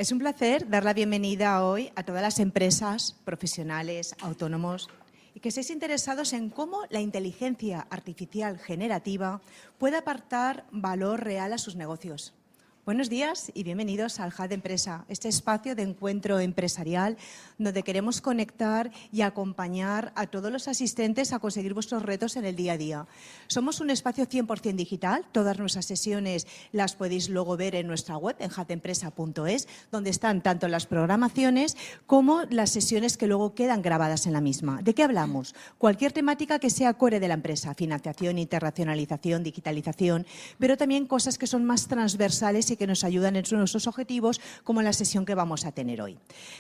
Es un placer dar la bienvenida hoy a todas las empresas, profesionales, autónomos y que estéis interesados en cómo la inteligencia artificial generativa puede aportar valor real a sus negocios. Buenos días y bienvenidos al Hub de Empresa, este espacio de encuentro empresarial donde queremos conectar y acompañar a todos los asistentes a conseguir vuestros retos en el día a día. Somos un espacio 100% digital, todas nuestras sesiones las podéis luego ver en nuestra web, en hubdeempresa.es, donde están tanto las programaciones como las sesiones que luego quedan grabadas en la misma. ¿De qué hablamos? Cualquier temática que sea core de la empresa, financiación, internacionalización, digitalización, pero también cosas que son más transversales y que nos ayudan en nuestros objetivos, como la sesión que vamos a tener hoy.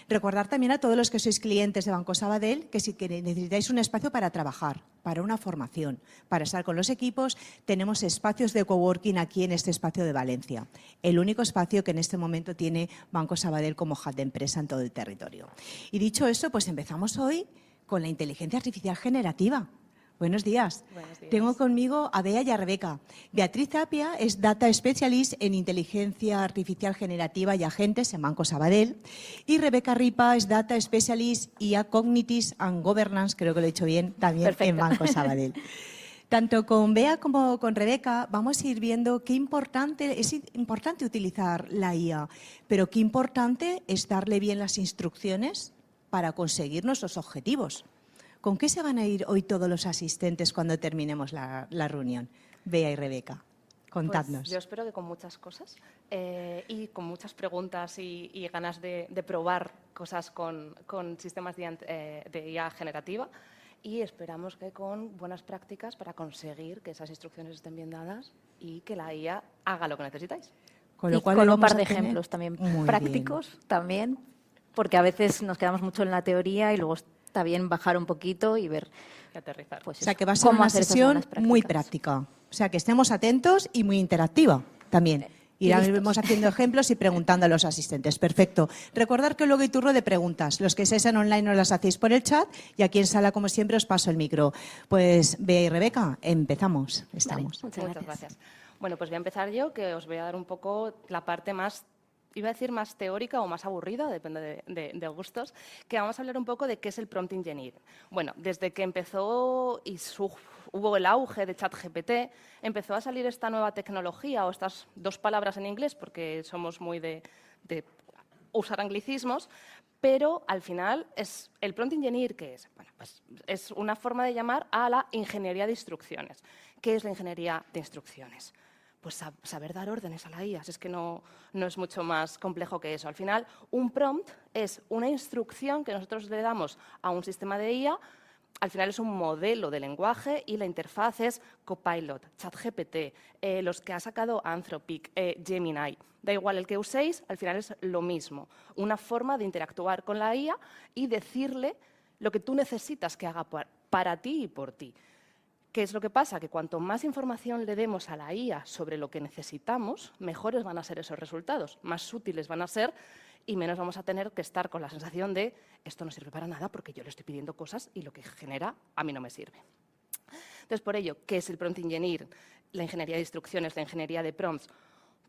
Recordar también a todos los que sois clientes de Banco Sabadell que si necesitáis un espacio para trabajar, para una formación, para estar con los equipos, tenemos espacios de coworking aquí en este espacio de Valencia. El único espacio que en este momento tiene Banco Sabadell como hub de empresa en todo el territorio. Y dicho eso, pues empezamos hoy con la inteligencia artificial generativa. Buenos días. Buenos días. Tengo conmigo a Bea y a Rebeca. Beatriz Tapia es Data Specialist en Inteligencia Artificial Generativa y Agentes en Banco Sabadell. Y Rebeca Ripa es Data Specialist IA Cognitive and Governance, creo que lo he dicho bien, también Perfecto. en Banco Sabadell. Tanto con Bea como con Rebeca vamos a ir viendo qué importante es utilizar la IA, pero qué importante es darle bien las instrucciones para conseguir nuestros objetivos. ¿Con qué se van a ir hoy todos los asistentes cuando terminemos la reunión? Bea y Rebeca, contadnos. Pues yo espero que con muchas cosas y con muchas preguntas y ganas de probar cosas con sistemas de IA generativa, y esperamos que con buenas prácticas para conseguir que esas instrucciones estén bien dadas y que la IA haga lo que necesitáis. Con lo Y cual con un vamos par de a tener- ejemplos también Muy prácticos, también, porque a veces nos quedamos mucho en la teoría y luego está bien bajar un poquito y ver Y aterrizar. pues O sea, eso, que va a ser cómo una hacer esas sesión buenas muy prácticas. práctica. O sea, que estemos atentos y muy interactiva también. Iremos haciendo ejemplos y preguntando a los asistentes. Perfecto. Recordar que luego hay turno de preguntas. Los que estáis en online nos las hacéis por el chat y aquí en sala, como siempre, os paso el micro. Pues Bea y Rebeca, empezamos. Estamos. Vale, muchas Muchas gracias. gracias. Bueno, pues voy a empezar yo, que os voy a dar un poco la parte más, iba a decir más teórica o más aburrida, depende de gustos, que vamos a hablar un poco de qué es el prompt engineering. Bueno, desde que empezó y hubo el auge de ChatGPT, empezó a salir esta nueva tecnología o estas dos palabras en inglés, porque somos muy de usar anglicismos, pero al final es el prompt engineer, ¿qué es? Bueno, pues es una forma de llamar a la ingeniería de instrucciones. ¿Qué es la ingeniería de instrucciones? Pues saber dar órdenes a la IA, es que no es mucho más complejo que eso. Al final, un prompt es una instrucción que nosotros le damos a un sistema de IA. Al final es un modelo de lenguaje y la interfaz es Copilot, ChatGPT, los que ha sacado Anthropic, Gemini. Da igual el que uséis, al final es lo mismo. Una forma de interactuar con la IA y decirle lo que tú necesitas que haga para ti y por ti. ¿Qué es lo que pasa? Que cuanto más información le demos a la IA sobre lo que necesitamos, mejores van a ser esos resultados, más útiles van a ser y menos vamos a tener que estar con la sensación de esto no sirve para nada porque yo le estoy pidiendo cosas y lo que genera a mí no me sirve. Entonces, por ello, ¿qué es el prompt engineer? La ingeniería de instrucciones, la ingeniería de prompts,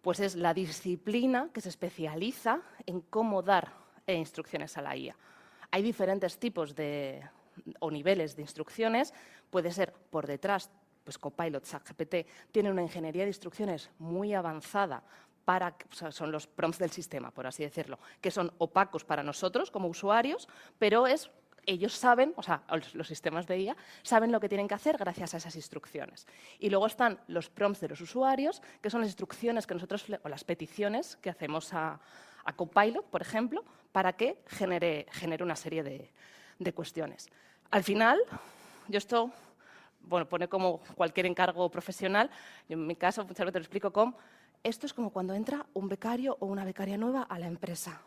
pues es la disciplina que se especializa en cómo dar instrucciones a la IA. Hay diferentes tipos o niveles de instrucciones. Puede ser por detrás, pues Copilot, ChatGPT, tiene una ingeniería de instrucciones muy avanzada o sea, son los prompts del sistema, por así decirlo, que son opacos para nosotros como usuarios, pero ellos saben, o sea, los sistemas de IA, saben lo que tienen que hacer gracias a esas instrucciones. Y luego están los prompts de los usuarios, que son las instrucciones que nosotros, o las peticiones que hacemos a Copilot, por ejemplo, para que genere una serie de cuestiones. Al final, yo esto, bueno, pone como cualquier encargo profesional, yo en mi caso muchas veces lo explico como, esto es como cuando entra un becario o una becaria nueva a la empresa.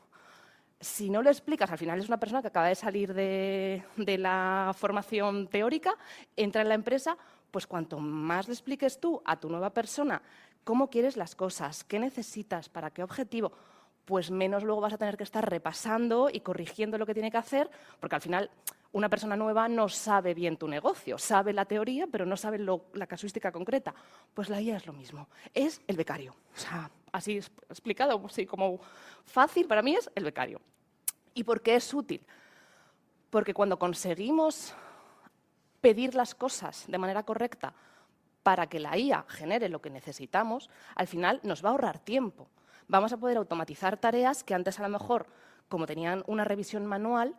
Si no le explicas, al final es una persona que acaba de salir de la formación teórica, entra en la empresa, pues cuanto más le expliques tú a tu nueva persona cómo quieres las cosas, qué necesitas, para qué objetivo, pues menos luego vas a tener que estar repasando y corrigiendo lo que tiene que hacer, porque al final una persona nueva no sabe bien tu negocio, sabe la teoría, pero no sabe la casuística concreta. Pues la IA es lo mismo, es el becario. O sea, así explicado, así como fácil, para mí es el becario. ¿Y por qué es útil? Porque cuando conseguimos pedir las cosas de manera correcta para que la IA genere lo que necesitamos, al final nos va a ahorrar tiempo. Vamos a poder automatizar tareas que antes a lo mejor, como tenían una revisión manual,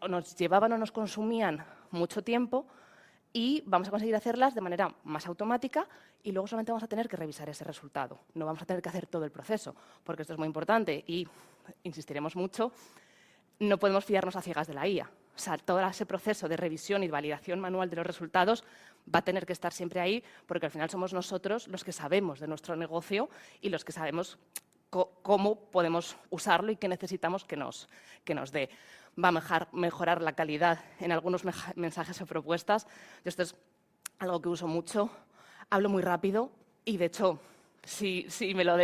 nos llevaban o nos consumían mucho tiempo, y vamos a conseguir hacerlas de manera más automática y luego solamente vamos a tener que revisar ese resultado. No vamos a tener que hacer todo el proceso, porque esto es muy importante y insistiremos mucho, no podemos fiarnos a ciegas de la IA. O sea, todo ese proceso de revisión y validación manual de los resultados va a tener que estar siempre ahí, porque al final somos nosotros los que sabemos de nuestro negocio y los que sabemos cómo podemos usarlo y qué necesitamos que nos dé. Va a mejorar la calidad en algunos mensajes o propuestas. Yo esto es algo que uso mucho. Hablo muy rápido y, de hecho, si me lo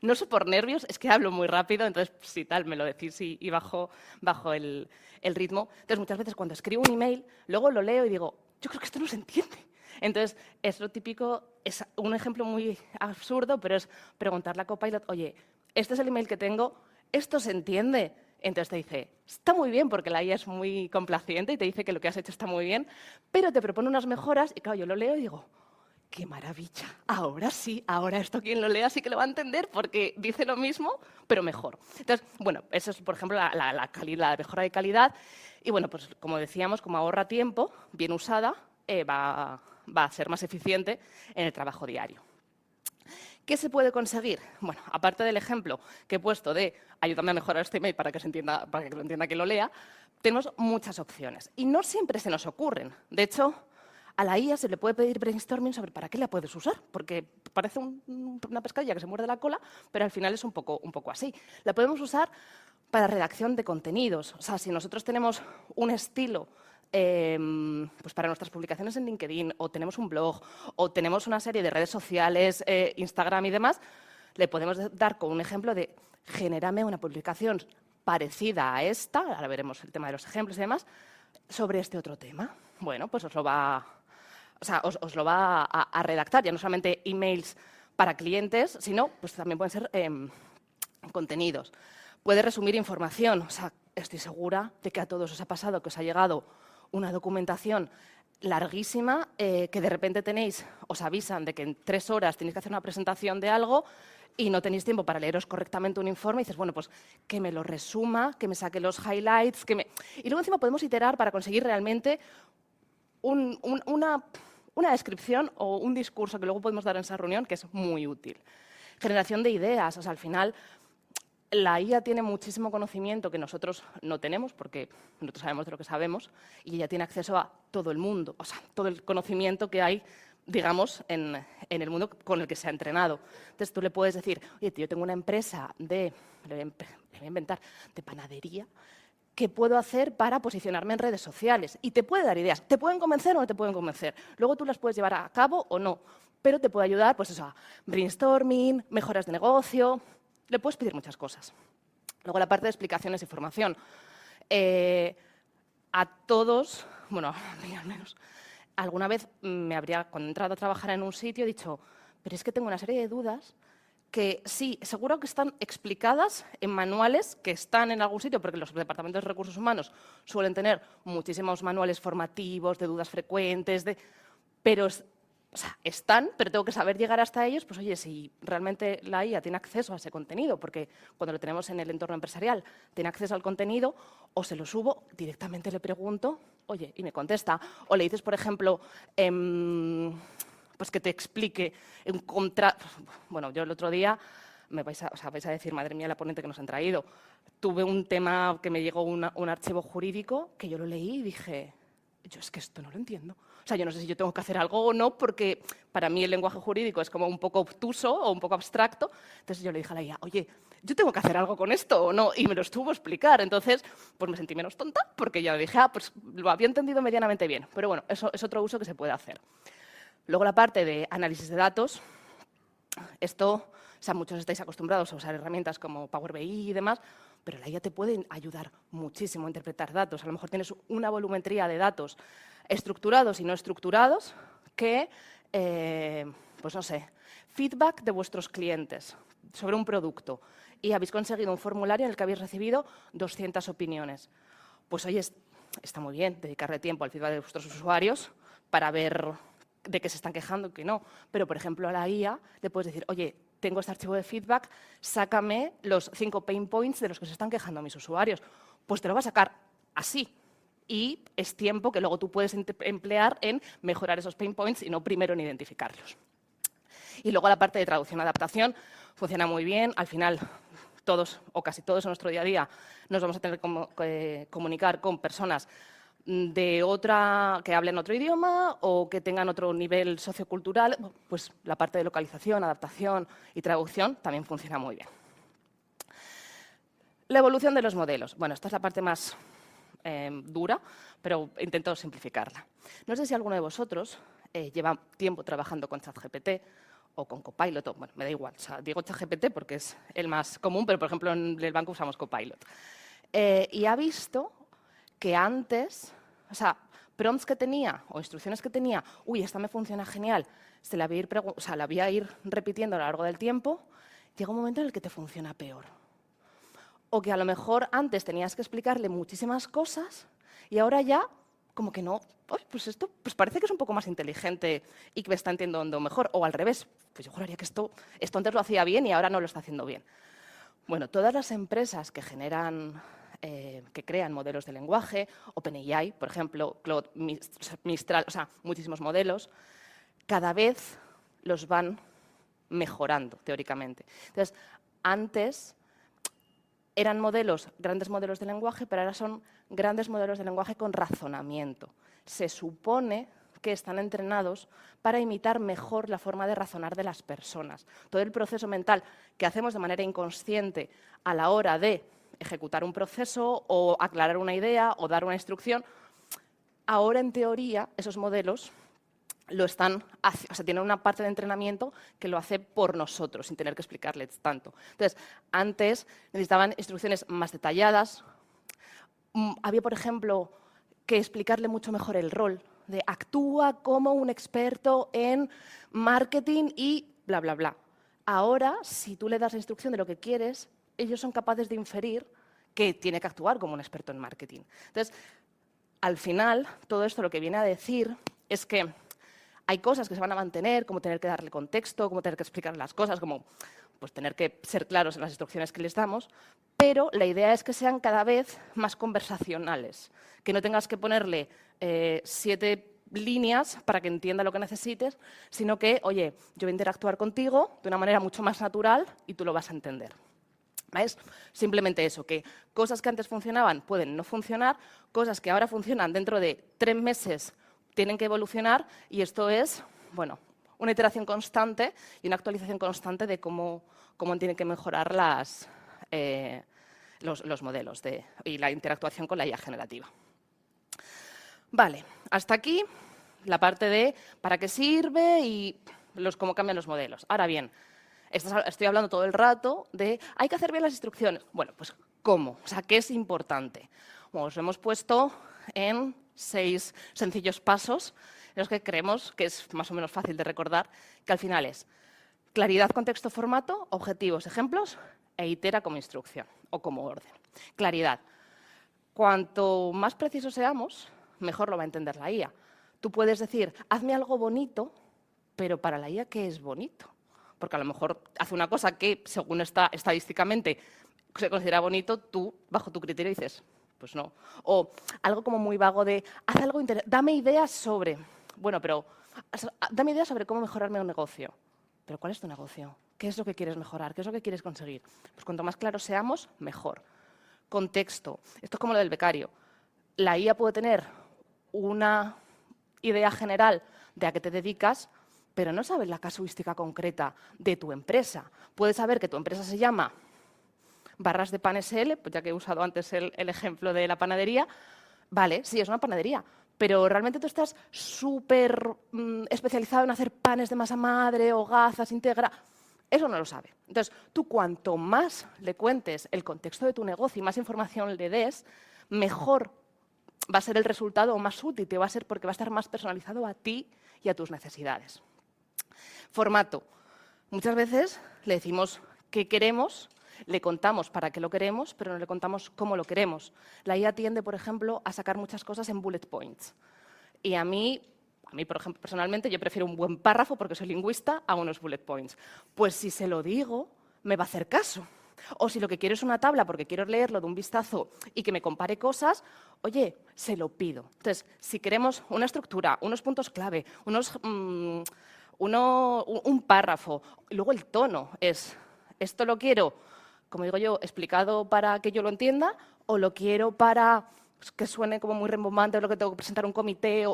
no es por nervios, es que hablo muy rápido, entonces, si tal, me lo decís y bajo el ritmo. Entonces, muchas veces cuando escribo un email, luego lo leo y digo, yo creo que esto no se entiende. Entonces, es lo típico, es un ejemplo muy absurdo, pero es preguntarle a Copilot, oye, este es el email que tengo, ¿esto se entiende? Entonces te dice, está muy bien, porque la IA es muy complaciente y te dice que lo que has hecho está muy bien, pero te propone unas mejoras y, claro, yo lo leo y digo, ¡qué maravilla! Ahora sí, ahora esto quien lo lea sí que lo va a entender, porque dice lo mismo, pero mejor. Entonces, bueno, eso es, por ejemplo, la mejora de calidad. Y, bueno, pues como decíamos, como ahorra tiempo, bien usada, va a ser más eficiente en el trabajo diario. ¿Qué se puede conseguir? Bueno, aparte del ejemplo que he puesto de ayúdame a mejorar este email para que lo entienda quien lo lea, tenemos muchas opciones. Y no siempre se nos ocurren. De hecho, a la IA se le puede pedir brainstorming sobre para qué la puedes usar, porque parece una pescadilla que se muerde la cola, pero al final es un poco así. La podemos usar para redacción de contenidos. O sea, si nosotros tenemos un estilo pues para nuestras publicaciones en LinkedIn, o tenemos un blog, o tenemos una serie de redes sociales, Instagram y demás, le podemos dar con un ejemplo de genérame una publicación parecida a esta, ahora veremos el tema de los ejemplos y demás, sobre este otro tema. Bueno, pues os lo va a redactar, ya no solamente emails para clientes, sino pues también pueden ser contenidos. Puede resumir información. O sea, estoy segura de que a todos os ha pasado que os ha llegado una documentación larguísima, que de repente os avisan de que en 3 horas tenéis que hacer una presentación de algo y no tenéis tiempo para leeros correctamente un informe y dices, bueno, pues que me lo resuma, que me saque los highlights, y luego encima podemos iterar para conseguir realmente una descripción o un discurso que luego podemos dar en esa reunión que es muy útil. Generación de ideas, o sea, al final la IA tiene muchísimo conocimiento que nosotros no tenemos, porque nosotros sabemos de lo que sabemos, y ella tiene acceso a todo el mundo, o sea, todo el conocimiento que hay, digamos, en el mundo con el que se ha entrenado. Entonces, tú le puedes decir, oye, yo tengo una empresa le voy a inventar, de panadería, ¿qué puedo hacer para posicionarme en redes sociales? Y te puede dar ideas. ¿Te pueden convencer o no te pueden convencer? Luego tú las puedes llevar a cabo o no, pero te puede ayudar, pues eso, a brainstorming, mejoras de negocio. Le puedes pedir muchas cosas. Luego la parte de explicaciones y formación. A todos, bueno, a mí al menos, alguna vez cuando he entrado a trabajar en un sitio, he dicho, pero es que tengo una serie de dudas que sí, seguro que están explicadas en manuales que están en algún sitio, porque los departamentos de recursos humanos suelen tener muchísimos manuales formativos, de dudas frecuentes, pero o sea, están, pero tengo que saber llegar hasta ellos, pues oye, si realmente la IA tiene acceso a ese contenido, porque cuando lo tenemos en el entorno empresarial, tiene acceso al contenido, o se lo subo, directamente le pregunto, oye, y me contesta. O le dices, por ejemplo, pues que te explique un contrato. Bueno, yo el otro día, vais a decir, madre mía, la ponente que nos han traído. Tuve un tema que me llegó un archivo jurídico que yo lo leí y dije, yo es que esto no lo entiendo. O sea, yo no sé si yo tengo que hacer algo o no, porque para mí el lenguaje jurídico es como un poco obtuso o un poco abstracto. Entonces yo le dije a la IA, oye, ¿yo tengo que hacer algo con esto o no? Y me lo estuvo a explicar. Entonces, pues me sentí menos tonta, porque ya dije, pues lo había entendido medianamente bien. Pero bueno, eso es otro uso que se puede hacer. Luego la parte de análisis de datos. Esto, o sea, muchos estáis acostumbrados a usar herramientas como Power BI y demás, pero la IA te puede ayudar muchísimo a interpretar datos. A lo mejor tienes una volumetría de datos estructurados y no estructurados que, pues no sé, feedback de vuestros clientes. sobre un producto y habéis conseguido un formulario en el que habéis recibido 200 opiniones. Pues oye, está muy bien dedicarle tiempo al feedback de vuestros usuarios para ver de qué se están quejando y qué no. Pero, por ejemplo, a la IA le puedes decir, oye, tengo este archivo de feedback, sácame los 5 pain points de los que se están quejando mis usuarios. Pues te lo va a sacar así. Y es tiempo que luego tú puedes emplear en mejorar esos pain points y no primero en identificarlos. Y luego la parte de traducción-adaptación funciona muy bien. Al final, todos o casi todos en nuestro día a día nos vamos a tener que comunicar con personas que hablen otro idioma o que tengan otro nivel sociocultural. Pues la parte de localización, adaptación y traducción también funciona muy bien. La evolución de los modelos. Bueno, esta es la parte más dura, pero intento simplificarla. No sé si alguno de vosotros lleva tiempo trabajando con ChatGPT o con Copilot, o, bueno, me da igual, o sea, digo ChatGPT porque es el más común, pero por ejemplo en el banco usamos Copilot. Y ha visto que antes, o sea, prompts que tenía o instrucciones que tenía, uy, esta me funciona genial, la voy a ir repitiendo a lo largo del tiempo, llega un momento en el que te funciona peor. O que a lo mejor antes tenías que explicarle muchísimas cosas y ahora ya como que no, pues esto pues parece que es un poco más inteligente y que me está entendiendo mejor. O al revés, pues yo juraría que esto antes lo hacía bien y ahora no lo está haciendo bien. Bueno, todas las empresas que crean modelos de lenguaje, OpenAI, por ejemplo, Claude, Mistral, o sea, muchísimos modelos, cada vez los van mejorando, teóricamente. Entonces, antes eran grandes modelos de lenguaje, pero ahora son grandes modelos de lenguaje con razonamiento. Se supone que están entrenados para imitar mejor la forma de razonar de las personas. Todo el proceso mental que hacemos de manera inconsciente a la hora de ejecutar un proceso o aclarar una idea o dar una instrucción, ahora en teoría esos modelos tienen una parte de entrenamiento que lo hace por nosotros, sin tener que explicarles tanto. Entonces, antes necesitaban instrucciones más detalladas. Había, por ejemplo, que explicarle mucho mejor el rol de actúa como un experto en marketing y bla, bla, bla. Ahora, si tú le das la instrucción de lo que quieres, ellos son capaces de inferir que tiene que actuar como un experto en marketing. Entonces, al final, todo esto lo que viene a decir es que hay cosas que se van a mantener, como tener que darle contexto, como tener que explicar las cosas, como pues, tener que ser claros en las instrucciones que les damos, pero la idea es que sean cada vez más conversacionales, que no tengas que ponerle 7 líneas para que entienda lo que necesites, sino que, oye, yo voy a interactuar contigo de una manera mucho más natural y tú lo vas a entender. Es simplemente eso, que cosas que antes funcionaban pueden no funcionar, cosas que ahora funcionan dentro de 3 meses tienen que evolucionar y esto es, bueno, una iteración constante y una actualización constante de cómo tienen que mejorar los modelos y la interactuación con la IA generativa. Vale, hasta aquí la parte de para qué sirve y cómo cambian los modelos. Ahora bien, estoy hablando todo el rato de hay que hacer bien las instrucciones. Bueno, pues ¿cómo? O sea, ¿qué es importante? Bueno, os lo hemos puesto en 6 sencillos pasos en los que creemos que es más o menos fácil de recordar, que al final es claridad, contexto, formato, objetivos, ejemplos e itera como instrucción o como orden. Claridad. Cuanto más precisos seamos, mejor lo va a entender la IA. Tú puedes decir, hazme algo bonito, pero para la IA, ¿qué es bonito? Porque a lo mejor hace una cosa que, según está estadísticamente, se considera bonito, tú, bajo tu criterio, dices, pues no. O algo como muy vago de, haz algo dame ideas sobre, bueno, pero dame ideas sobre cómo mejorarme un negocio. ¿Pero cuál es tu negocio? ¿Qué es lo que quieres mejorar? ¿Qué es lo que quieres conseguir? Pues cuanto más claros seamos, mejor. Contexto. Esto es como lo del becario. La IA puede tener una idea general de a qué te dedicas, pero no sabe la casuística concreta de tu empresa. Puedes saber que tu empresa se llama Barras de Pan SL, pues ya que he usado antes el ejemplo de la panadería. Vale, sí, es una panadería, pero realmente tú estás súper especializado en hacer panes de masa madre, hogazas, integra. Eso no lo sabe. Entonces, tú cuanto más le cuentes el contexto de tu negocio y más información le des, mejor va a ser el resultado o más útil te va a ser porque va a estar más personalizado a ti y a tus necesidades. Formato. Muchas veces le decimos qué queremos, le contamos para qué lo queremos, pero no le contamos cómo lo queremos. La IA tiende, por ejemplo, a sacar muchas cosas en bullet points. Y a mí, por ejemplo, personalmente, yo prefiero un buen párrafo, porque soy lingüista, a unos bullet points. Pues si se lo digo, me va a hacer caso. O si lo que quiero es una tabla porque quiero leerlo de un vistazo y que me compare cosas, oye, se lo pido. Entonces, si queremos una estructura, unos puntos clave, un párrafo, y luego el tono es, esto lo quiero, como digo yo, explicado para que yo lo entienda, o lo quiero para que suene como muy rimbombante, o lo que tengo que presentar a un comité,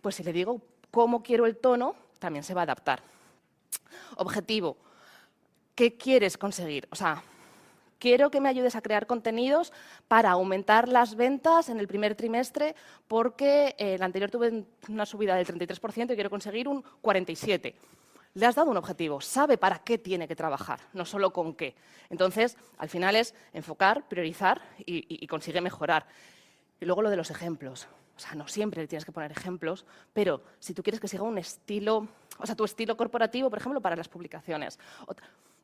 pues si le digo cómo quiero el tono, también se va a adaptar. Objetivo. ¿Qué quieres conseguir? O sea, quiero que me ayudes a crear contenidos para aumentar las ventas en el primer trimestre porque el anterior tuve una subida del 33% y quiero conseguir un 47%. Le has dado un objetivo, sabe para qué tiene que trabajar, no solo con qué. Entonces, al final es enfocar, priorizar y consigue mejorar. Y luego lo de los ejemplos. O sea, no siempre le tienes que poner ejemplos, pero si tú quieres que siga un estilo, o sea, tu estilo corporativo, por ejemplo, para las publicaciones,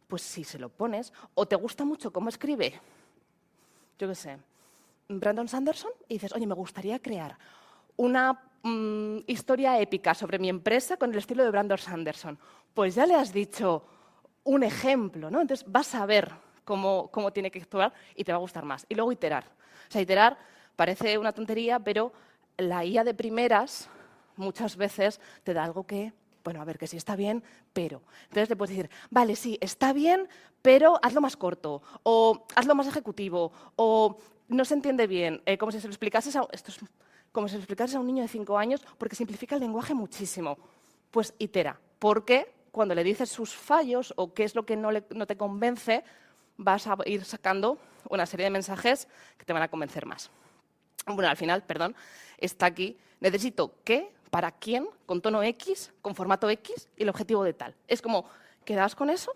pues si se lo pones, o te gusta mucho cómo escribe, yo qué sé, Brandon Sanderson, y dices, oye, me gustaría crear una historia épica sobre mi empresa con el estilo de Brandon Sanderson. Pues ya le has dicho un ejemplo, ¿no? Entonces vas a ver cómo tiene que actuar y te va a gustar más. Y luego iterar. O sea, iterar parece una tontería, pero la IA de primeras muchas veces te da algo que, bueno, a ver, que sí está bien, pero. Entonces le puedes decir, vale, sí, está bien, pero hazlo más corto, o hazlo más ejecutivo, o no se entiende bien, como si se lo explicases como si se lo explicases a un niño de 5 años, porque simplifica el lenguaje muchísimo. Pues itera, porque cuando le dices sus fallos o qué es lo que no te convence, vas a ir sacando una serie de mensajes que te van a convencer más. Bueno, al final, perdón, está aquí. Necesito qué, para quién, con tono X, con formato X y el objetivo de tal. Es como, quedaos con eso,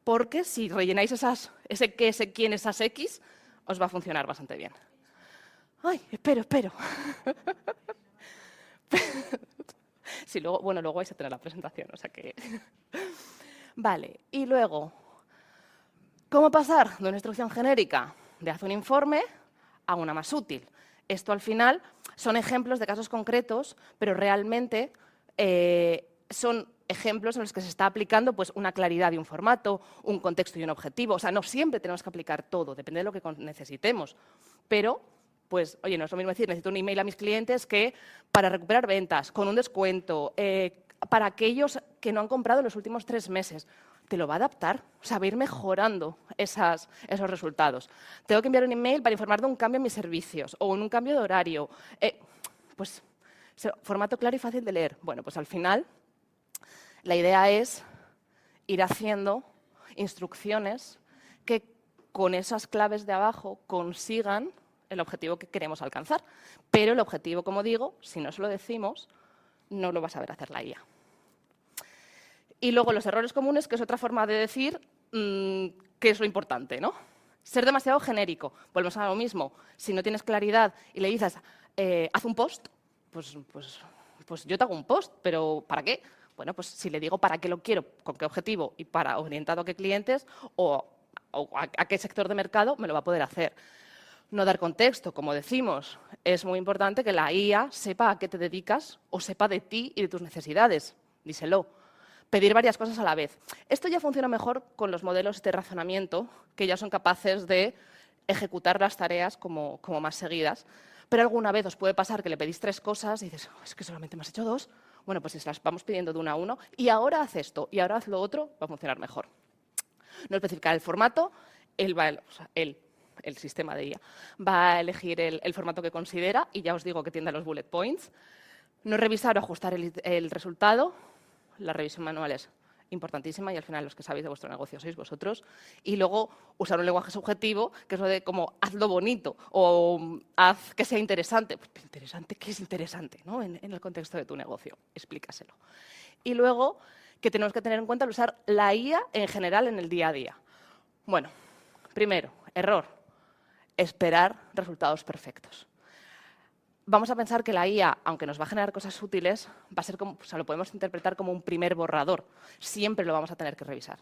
porque si rellenáis ese qué, ese quién, esas X, os va a funcionar bastante bien. Ay, espero. Sí, luego vais a tener la presentación, o sea que... Vale, y luego, ¿cómo pasar de una instrucción genérica de haz un informe a una más útil? Esto al final son ejemplos de casos concretos, pero realmente son ejemplos en los que se está aplicando pues, una claridad de un formato, un contexto y un objetivo. O sea, no siempre tenemos que aplicar todo, depende de lo que necesitemos. Pero, pues, oye, no es lo mismo decir, necesito un email a mis clientes que para recuperar ventas, con un descuento, para aquellos que no han comprado en los últimos 3 meses. Te lo va a adaptar, o sea, va a ir mejorando esos resultados. Tengo que enviar un email para informar de un cambio en mis servicios o en un cambio de horario. Pues, formato claro y fácil de leer. Bueno, pues al final la idea es ir haciendo instrucciones que con esas claves de abajo consigan el objetivo que queremos alcanzar. Pero el objetivo, como digo, si no se lo decimos, no lo va a saber hacer la IA. Y luego los errores comunes, que es otra forma de decir qué es lo importante, ¿no? Ser demasiado genérico. Volvemos a lo mismo. Si no tienes claridad y le dices, haz un post, pues yo te hago un post, pero ¿para qué? Bueno, pues si le digo para qué lo quiero, con qué objetivo y para orientado a qué clientes o a qué sector de mercado, me lo va a poder hacer. No dar contexto, como decimos. Es muy importante que la IA sepa a qué te dedicas o sepa de ti y de tus necesidades. Díselo. Pedir varias cosas a la vez. Esto ya funciona mejor con los modelos de razonamiento, que ya son capaces de ejecutar las tareas como más seguidas. Pero alguna vez os puede pasar que le pedís 3 cosas y dices, es que solamente me has hecho 2. Bueno, pues si las vamos pidiendo de una a uno, y ahora haz esto, y ahora haz lo otro, va a funcionar mejor. No especificar el formato, el sistema de IA va a elegir el formato que considera, y ya os digo que tiende a los bullet points. No revisar o ajustar el resultado. La revisión manual es importantísima y al final los que sabéis de vuestro negocio sois vosotros. Y luego usar un lenguaje subjetivo, que es lo de como hazlo bonito o haz que sea interesante. Pues, ¿interesante? ¿Qué es interesante, ¿no? En el contexto de tu negocio? Explícaselo. Y luego que tenemos que tener en cuenta al usar la IA en general en el día a día. Bueno, primero, error, esperar resultados perfectos. Vamos a pensar que la IA, aunque nos va a generar cosas útiles, lo podemos interpretar como un primer borrador. Siempre lo vamos a tener que revisar.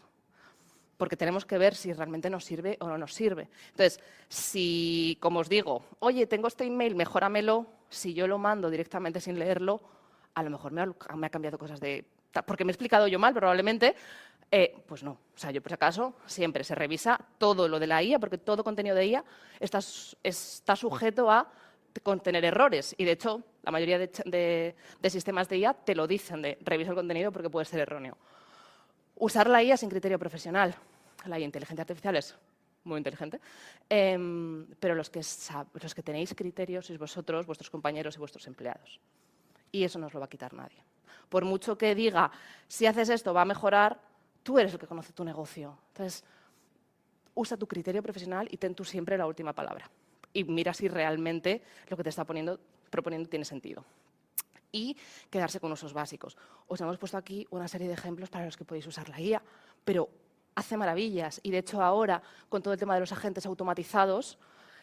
porque tenemos que ver si realmente nos sirve o no nos sirve. Entonces, si, como os digo, oye, tengo este email, mejóramelo, si yo lo mando directamente sin leerlo, a lo mejor me ha cambiado cosas porque me he explicado yo mal, probablemente, pues no. O sea, yo por si acaso siempre se revisa todo lo de la IA, porque todo contenido de IA está sujeto a contener errores. Y, de hecho, la mayoría de sistemas de IA te lo dicen, de revisa el contenido porque puede ser erróneo. Usar la IA sin criterio profesional. La inteligencia artificial es muy inteligente, pero los que tenéis criterios sois vosotros, vuestros compañeros y vuestros empleados. Y eso no os lo va a quitar nadie. Por mucho que diga, si haces esto va a mejorar, tú eres el que conoce tu negocio. Entonces, usa tu criterio profesional y ten tú siempre la última palabra. Y mira si realmente lo que te está proponiendo tiene sentido. Y quedarse con usos básicos. Os hemos puesto aquí una serie de ejemplos para los que podéis usar la IA, pero hace maravillas. Y, de hecho, ahora, con todo el tema de los agentes automatizados,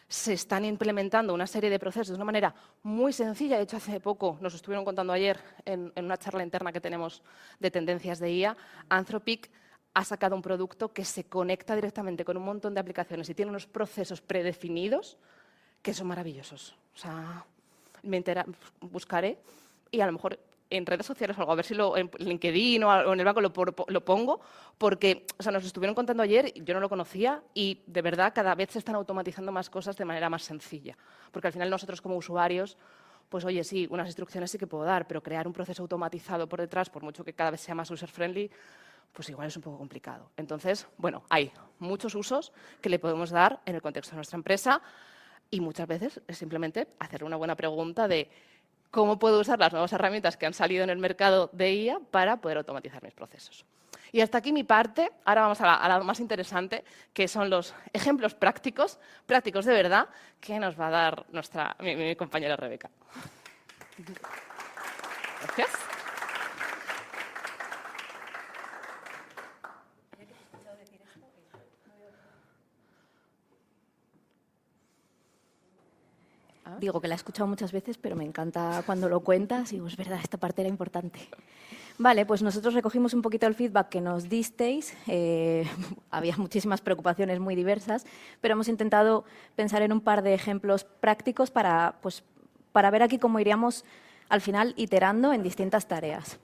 se están implementando una serie de procesos de una manera muy sencilla. De hecho, hace poco, nos estuvieron contando ayer en una charla interna que tenemos de tendencias de IA, Anthropic ha sacado un producto que se conecta directamente con un montón de aplicaciones y tiene unos procesos predefinidos que son maravillosos. O sea, buscaré y a lo mejor en redes sociales o algo, a ver si en LinkedIn o en el banco lo pongo, porque nos estuvieron contando ayer, yo no lo conocía y de verdad cada vez se están automatizando más cosas de manera más sencilla. Porque al final nosotros como usuarios, pues oye, sí, unas instrucciones sí que puedo dar, pero crear un proceso automatizado por detrás, por mucho que cada vez sea más user-friendly, pues igual es un poco complicado. Entonces, bueno, hay muchos usos que le podemos dar en el contexto de nuestra empresa y muchas veces es simplemente hacer una buena pregunta de cómo puedo usar las nuevas herramientas que han salido en el mercado de IA para poder automatizar mis procesos. Y hasta aquí mi parte. Ahora vamos a la más interesante, que son los ejemplos prácticos de verdad, que nos va a dar mi compañera Rebeca. Gracias. Digo que la he escuchado muchas veces, pero me encanta cuando lo cuentas y digo, es verdad, esta parte era importante. Vale, pues nosotros recogimos un poquito el feedback que nos disteis. Había muchísimas preocupaciones muy diversas, pero hemos intentado pensar en un par de ejemplos prácticos para ver aquí cómo iríamos al final iterando en distintas tareas.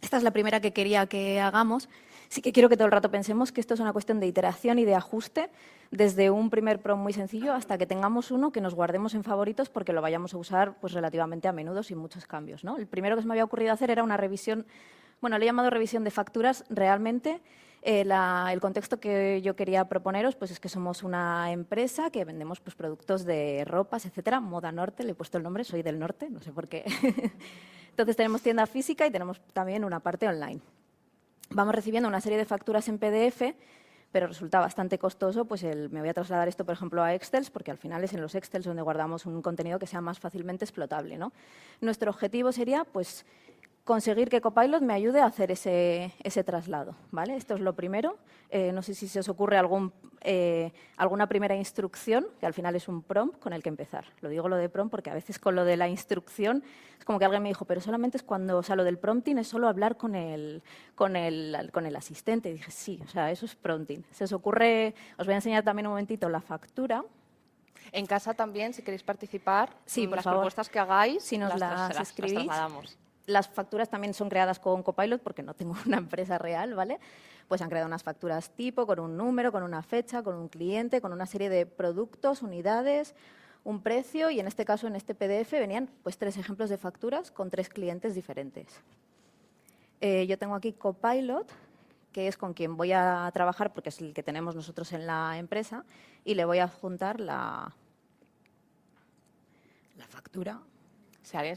Esta es la primera que quería que hagamos. Sí que quiero que todo el rato pensemos que esto es una cuestión de iteración y de ajuste desde un primer prompt muy sencillo hasta que tengamos uno que nos guardemos en favoritos porque lo vayamos a usar pues, relativamente a menudo sin muchos cambios, ¿no? El primero que se me había ocurrido hacer era una revisión, bueno, le he llamado revisión de facturas. Realmente el contexto que yo quería proponeros pues, es que somos una empresa que vendemos pues, productos de ropas, etcétera, Moda Norte, le he puesto el nombre, soy del norte, no sé por qué. Entonces tenemos tienda física y tenemos también una parte online. Vamos recibiendo una serie de facturas en PDF, pero resulta bastante costoso, pues me voy a trasladar esto, por ejemplo, a Excel, porque al final es en los Excel donde guardamos un contenido que sea más fácilmente explotable, ¿no? Nuestro objetivo sería, pues, conseguir que Copilot me ayude a hacer ese traslado, ¿vale? Esto es lo primero. No sé si se os ocurre alguna primera instrucción, que al final es un prompt con el que empezar. Lo digo lo de prompt porque a veces con lo de la instrucción es como que alguien me dijo, pero solamente es cuando, o sea, lo del prompting es solo hablar con el asistente. Y dije, sí, o sea, eso es prompting. Se os ocurre, os voy a enseñar también un momentito la factura. En casa también, si queréis participar, sí, por las favor, propuestas que hagáis, si nos las escribís. Las trasladamos. Las facturas también son creadas con Copilot porque no tengo una empresa real, ¿vale? Pues han creado unas facturas tipo, con un número, con una fecha, con un cliente, con una serie de productos, unidades, un precio y en este caso, en este PDF, venían pues 3 ejemplos de facturas con 3 clientes diferentes. Yo tengo aquí Copilot, que es con quien voy a trabajar porque es el que tenemos nosotros en la empresa y le voy a adjuntar la factura. Si a alguien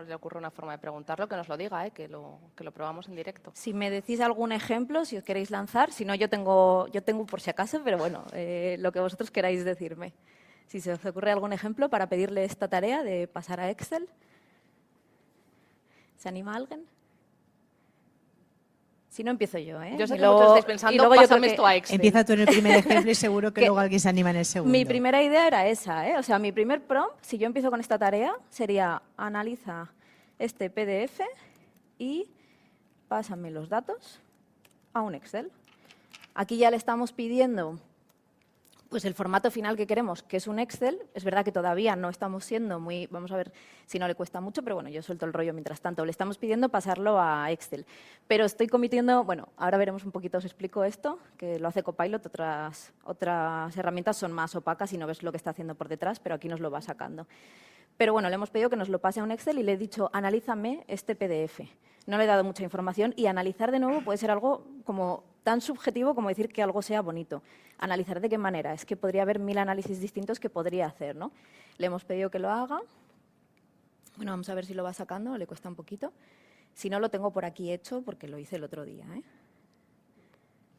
le ocurre una forma de preguntarlo, que nos lo diga, que lo probamos en directo. Si me decís algún ejemplo, si os queréis lanzar, si no, yo tengo por si acaso, pero bueno, lo que vosotros queráis decirme. Si se os ocurre algún ejemplo para pedirle esta tarea de pasar a Excel. ¿Se anima alguien? Si no, empiezo yo, ¿eh? Yo sé que muchos estáis pensando, pásame esto a Excel. Empieza tú en el primer ejemplo y seguro que luego alguien se anima en el segundo. Mi primera idea era esa, ¿eh? O sea, mi primer prompt, si yo empiezo con esta tarea, sería analiza este PDF y pásame los datos a un Excel. Aquí ya le estamos pidiendo pues el formato final que queremos, que es un Excel. Es verdad que todavía no estamos siendo muy, vamos a ver si no le cuesta mucho, pero bueno, yo suelto el rollo mientras tanto. Le estamos pidiendo pasarlo a Excel, pero estoy cometiendo, bueno, ahora veremos un poquito, os explico esto, que lo hace Copilot, otras herramientas son más opacas y no ves lo que está haciendo por detrás, pero aquí nos lo va sacando. Pero bueno, le hemos pedido que nos lo pase a un Excel y le he dicho, analízame este PDF. No le he dado mucha información y analizar de nuevo puede ser algo como tan subjetivo como decir que algo sea bonito. ¿Analizar de qué manera? Es que podría haber 1000 análisis distintos que podría hacer, ¿no? Le hemos pedido que lo haga. Bueno, vamos a ver si lo va sacando, le cuesta un poquito. Si no, lo tengo por aquí hecho porque lo hice el otro día, ¿eh?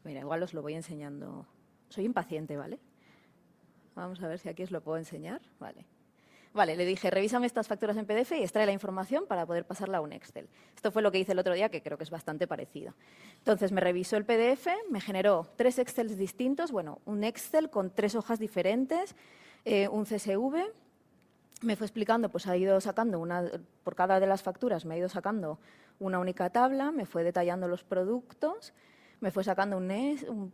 Mira, igual os lo voy enseñando. Soy impaciente, ¿vale? Vamos a ver si aquí os lo puedo enseñar. Vale. Vale, le dije, revísame estas facturas en PDF y extrae la información para poder pasarla a un Excel. Esto fue lo que hice el otro día, que creo que es bastante parecido. Entonces, me revisó el PDF, me generó 3 Excels distintos, bueno, un Excel con 3 hojas diferentes, un CSV. Me fue explicando, pues ha ido sacando por cada de las facturas, me ha ido sacando una única tabla, me fue detallando los productos, me fue sacando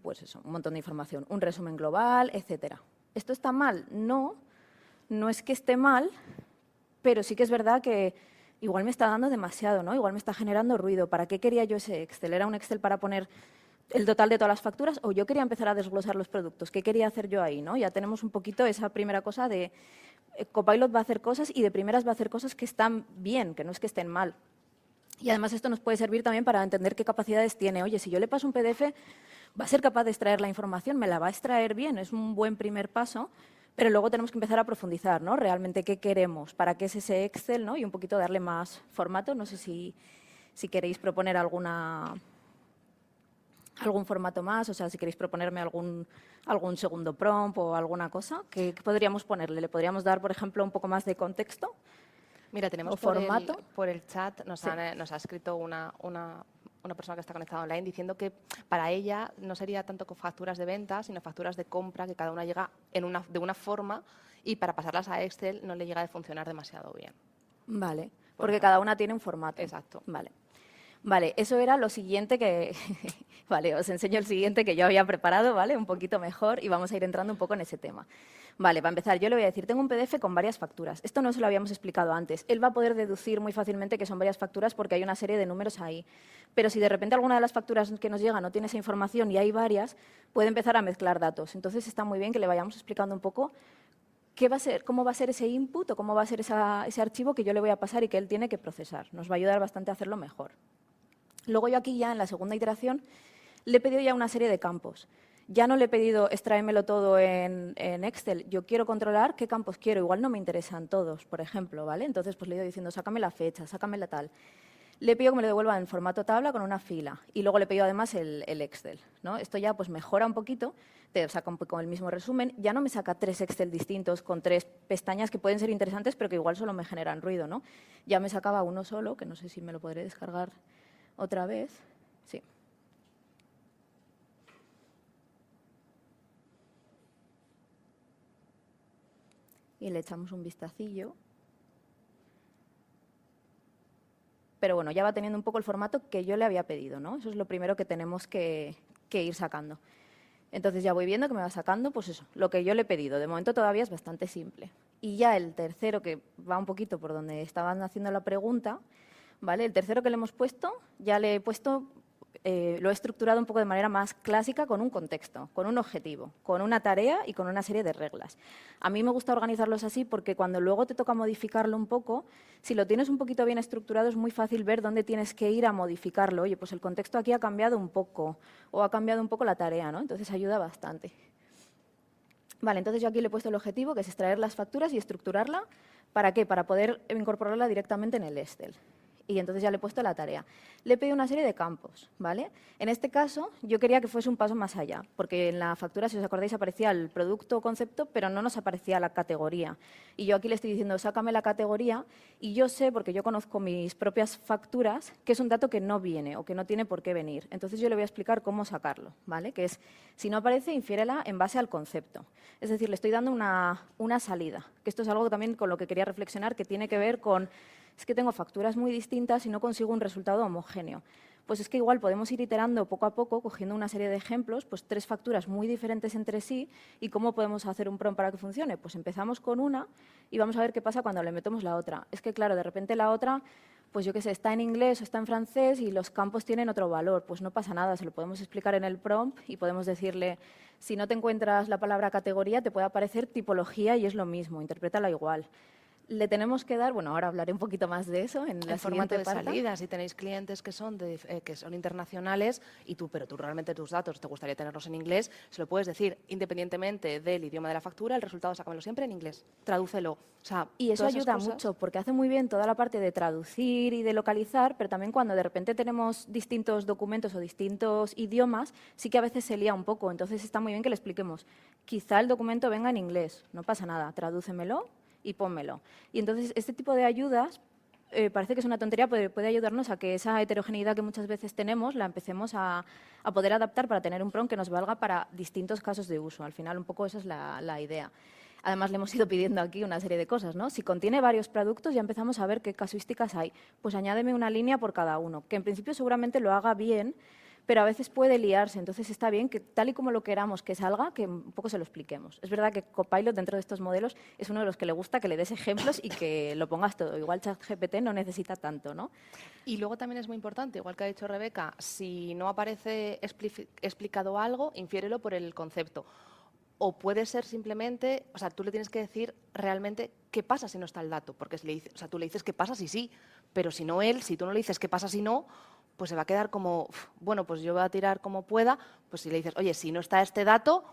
pues eso, un montón de información, un resumen global, etcétera. ¿Esto está mal? No es que esté mal, pero sí que es verdad que igual me está dando demasiado, ¿no? Igual me está generando ruido. ¿Para qué quería yo ese Excel? ¿Era un Excel para poner el total de todas las facturas o yo quería empezar a desglosar los productos? ¿Qué quería hacer yo ahí, no? Ya tenemos un poquito esa primera cosa de Copilot va a hacer cosas y de primeras va a hacer cosas que están bien, que no es que estén mal. Y además esto nos puede servir también para entender qué capacidades tiene. Oye, si yo le paso un PDF, va a ser capaz de extraer la información, me la va a extraer bien, es un buen primer paso. Pero luego tenemos que empezar a profundizar, ¿no? Realmente qué queremos, para qué es ese Excel, ¿no? Y un poquito darle más formato. No sé si queréis proponer algún formato más, o sea, si queréis proponerme algún segundo prompt o alguna cosa, ¿qué podríamos ponerle? ¿Le podríamos dar, por ejemplo, un poco más de contexto? Mira, tenemos por el chat, nos ha escrito una persona que está conectada online diciendo que para ella no sería tanto con facturas de venta, sino facturas de compra, que cada una llega de una forma y para pasarlas a Excel no le llega a funcionar demasiado bien. Vale, porque cada una tiene un formato. Exacto. Vale, eso era lo siguiente que... Vale, os enseño el siguiente que yo había preparado, ¿vale? Un poquito mejor y vamos a ir entrando un poco en ese tema. Vale, para empezar, yo le voy a decir, tengo un PDF con varias facturas. Esto no se lo habíamos explicado antes. Él va a poder deducir muy fácilmente que son varias facturas porque hay una serie de números ahí. Pero si de repente alguna de las facturas que nos llega no tiene esa información y hay varias, puede empezar a mezclar datos. Entonces está muy bien que le vayamos explicando un poco qué va a ser, cómo va a ser ese input o cómo va a ser ese archivo que yo le voy a pasar y que él tiene que procesar. Nos va a ayudar bastante a hacerlo mejor. Luego yo aquí ya en la segunda iteración le he pedido ya una serie de campos. Ya no le he pedido extráemelo todo en Excel. Yo quiero controlar qué campos quiero. Igual no me interesan todos, por ejemplo, ¿vale? Entonces pues le he ido diciendo, sácame la fecha, sácame la tal. Le he pedido que me lo devuelva en formato tabla con una fila. Y luego le he pedido además el Excel, ¿no? Esto ya pues mejora un poquito, te saca un poco el mismo resumen. Ya no me saca 3 Excel distintos con 3 pestañas que pueden ser interesantes, pero que igual solo me generan ruido, ¿no? Ya me sacaba uno solo, que no sé si me lo podré descargar otra vez. Sí. Y le echamos un vistacillo. Pero bueno, ya va teniendo un poco el formato que yo le había pedido, ¿no? Eso es lo primero que tenemos que ir sacando. Entonces ya voy viendo que me va sacando, pues eso, lo que yo le he pedido. De momento todavía es bastante simple. Y ya el tercero, que va un poquito por donde estaban haciendo la pregunta, ¿vale? El tercero que le hemos puesto, ya le he puesto, lo he estructurado un poco de manera más clásica con un contexto, con un objetivo, con una tarea y con una serie de reglas. A mí me gusta organizarlos así porque cuando luego te toca modificarlo un poco, si lo tienes un poquito bien estructurado es muy fácil ver dónde tienes que ir a modificarlo. Oye, pues el contexto aquí ha cambiado un poco o ha cambiado un poco la tarea, ¿no? Entonces ayuda bastante. Vale, entonces yo aquí le he puesto el objetivo, que es extraer las facturas y estructurarla. ¿Para qué? Para poder incorporarla directamente en el Excel. Y entonces ya le he puesto la tarea. Le he pedido una serie de campos, ¿vale? En este caso, yo quería que fuese un paso más allá, porque en la factura, si os acordáis, aparecía el producto o concepto, pero no nos aparecía la categoría. Y yo aquí le estoy diciendo, sácame la categoría, y yo sé, porque yo conozco mis propias facturas, que es un dato que no viene o que no tiene por qué venir. Entonces yo le voy a explicar cómo sacarlo, ¿vale? Que es, si no aparece, infiérela en base al concepto. Es decir, le estoy dando una salida, que esto es algo también con lo que quería reflexionar, que tiene que ver con... Es que tengo facturas muy distintas y no consigo un resultado homogéneo. Pues es que igual podemos ir iterando poco a poco, cogiendo una serie de ejemplos, pues 3 facturas muy diferentes entre sí, y cómo podemos hacer un prompt para que funcione. Pues empezamos con una y vamos a ver qué pasa cuando le metemos la otra. Es que, claro, de repente la otra, pues yo qué sé, está en inglés o está en francés y los campos tienen otro valor. Pues no pasa nada, se lo podemos explicar en el prompt y podemos decirle, si no te encuentras la palabra categoría, te puede aparecer tipología y es lo mismo, interprétala igual. Le tenemos que dar, bueno, ahora hablaré un poquito más de eso en la En formato siguiente de parte. salida, si tenéis clientes que son internacionales pero tú realmente tus datos te gustaría tenerlos en inglés, se lo puedes decir independientemente del idioma de la factura, el resultado sácamelo siempre en inglés, tradúcelo. O sea, Y eso todas esas ayuda cosas. mucho porque hace muy bien toda la parte de traducir y de localizar, pero también cuando de repente tenemos distintos documentos o distintos idiomas, sí que a veces se lía un poco. Entonces está muy bien que le expliquemos, quizá el documento venga en inglés, no pasa nada, tradúcemelo y pónmelo. Y entonces este tipo de ayudas parece que es una tontería, pero puede ayudarnos a que esa heterogeneidad que muchas veces tenemos la empecemos a poder adaptar para tener un prompt que nos valga para distintos casos de uso. Al final, un poco esa es la idea. Además, le hemos ido pidiendo aquí una serie de cosas, ¿no? Si contiene varios productos, ya empezamos a ver qué casuísticas hay. Pues añádeme una línea por cada uno, que en principio seguramente lo haga bien, pero a veces puede liarse. Entonces está bien que tal y como lo queramos que salga, que un poco se lo expliquemos. Es verdad que Copilot dentro de estos modelos es uno de los que le gusta que le des ejemplos y que lo pongas todo. Igual ChatGPT no necesita tanto, ¿no? Y luego también es muy importante, igual que ha dicho Rebeca, si no aparece explicado algo, infiérelo por el concepto. O puede ser simplemente, o sea, tú le tienes que decir realmente qué pasa si no está el dato, porque o sea, tú le dices qué pasa si sí, pero si no él, si tú no le dices qué pasa si no, pues se va a quedar como, bueno, pues yo voy a tirar como pueda, pues si le dices, oye, si no está este dato,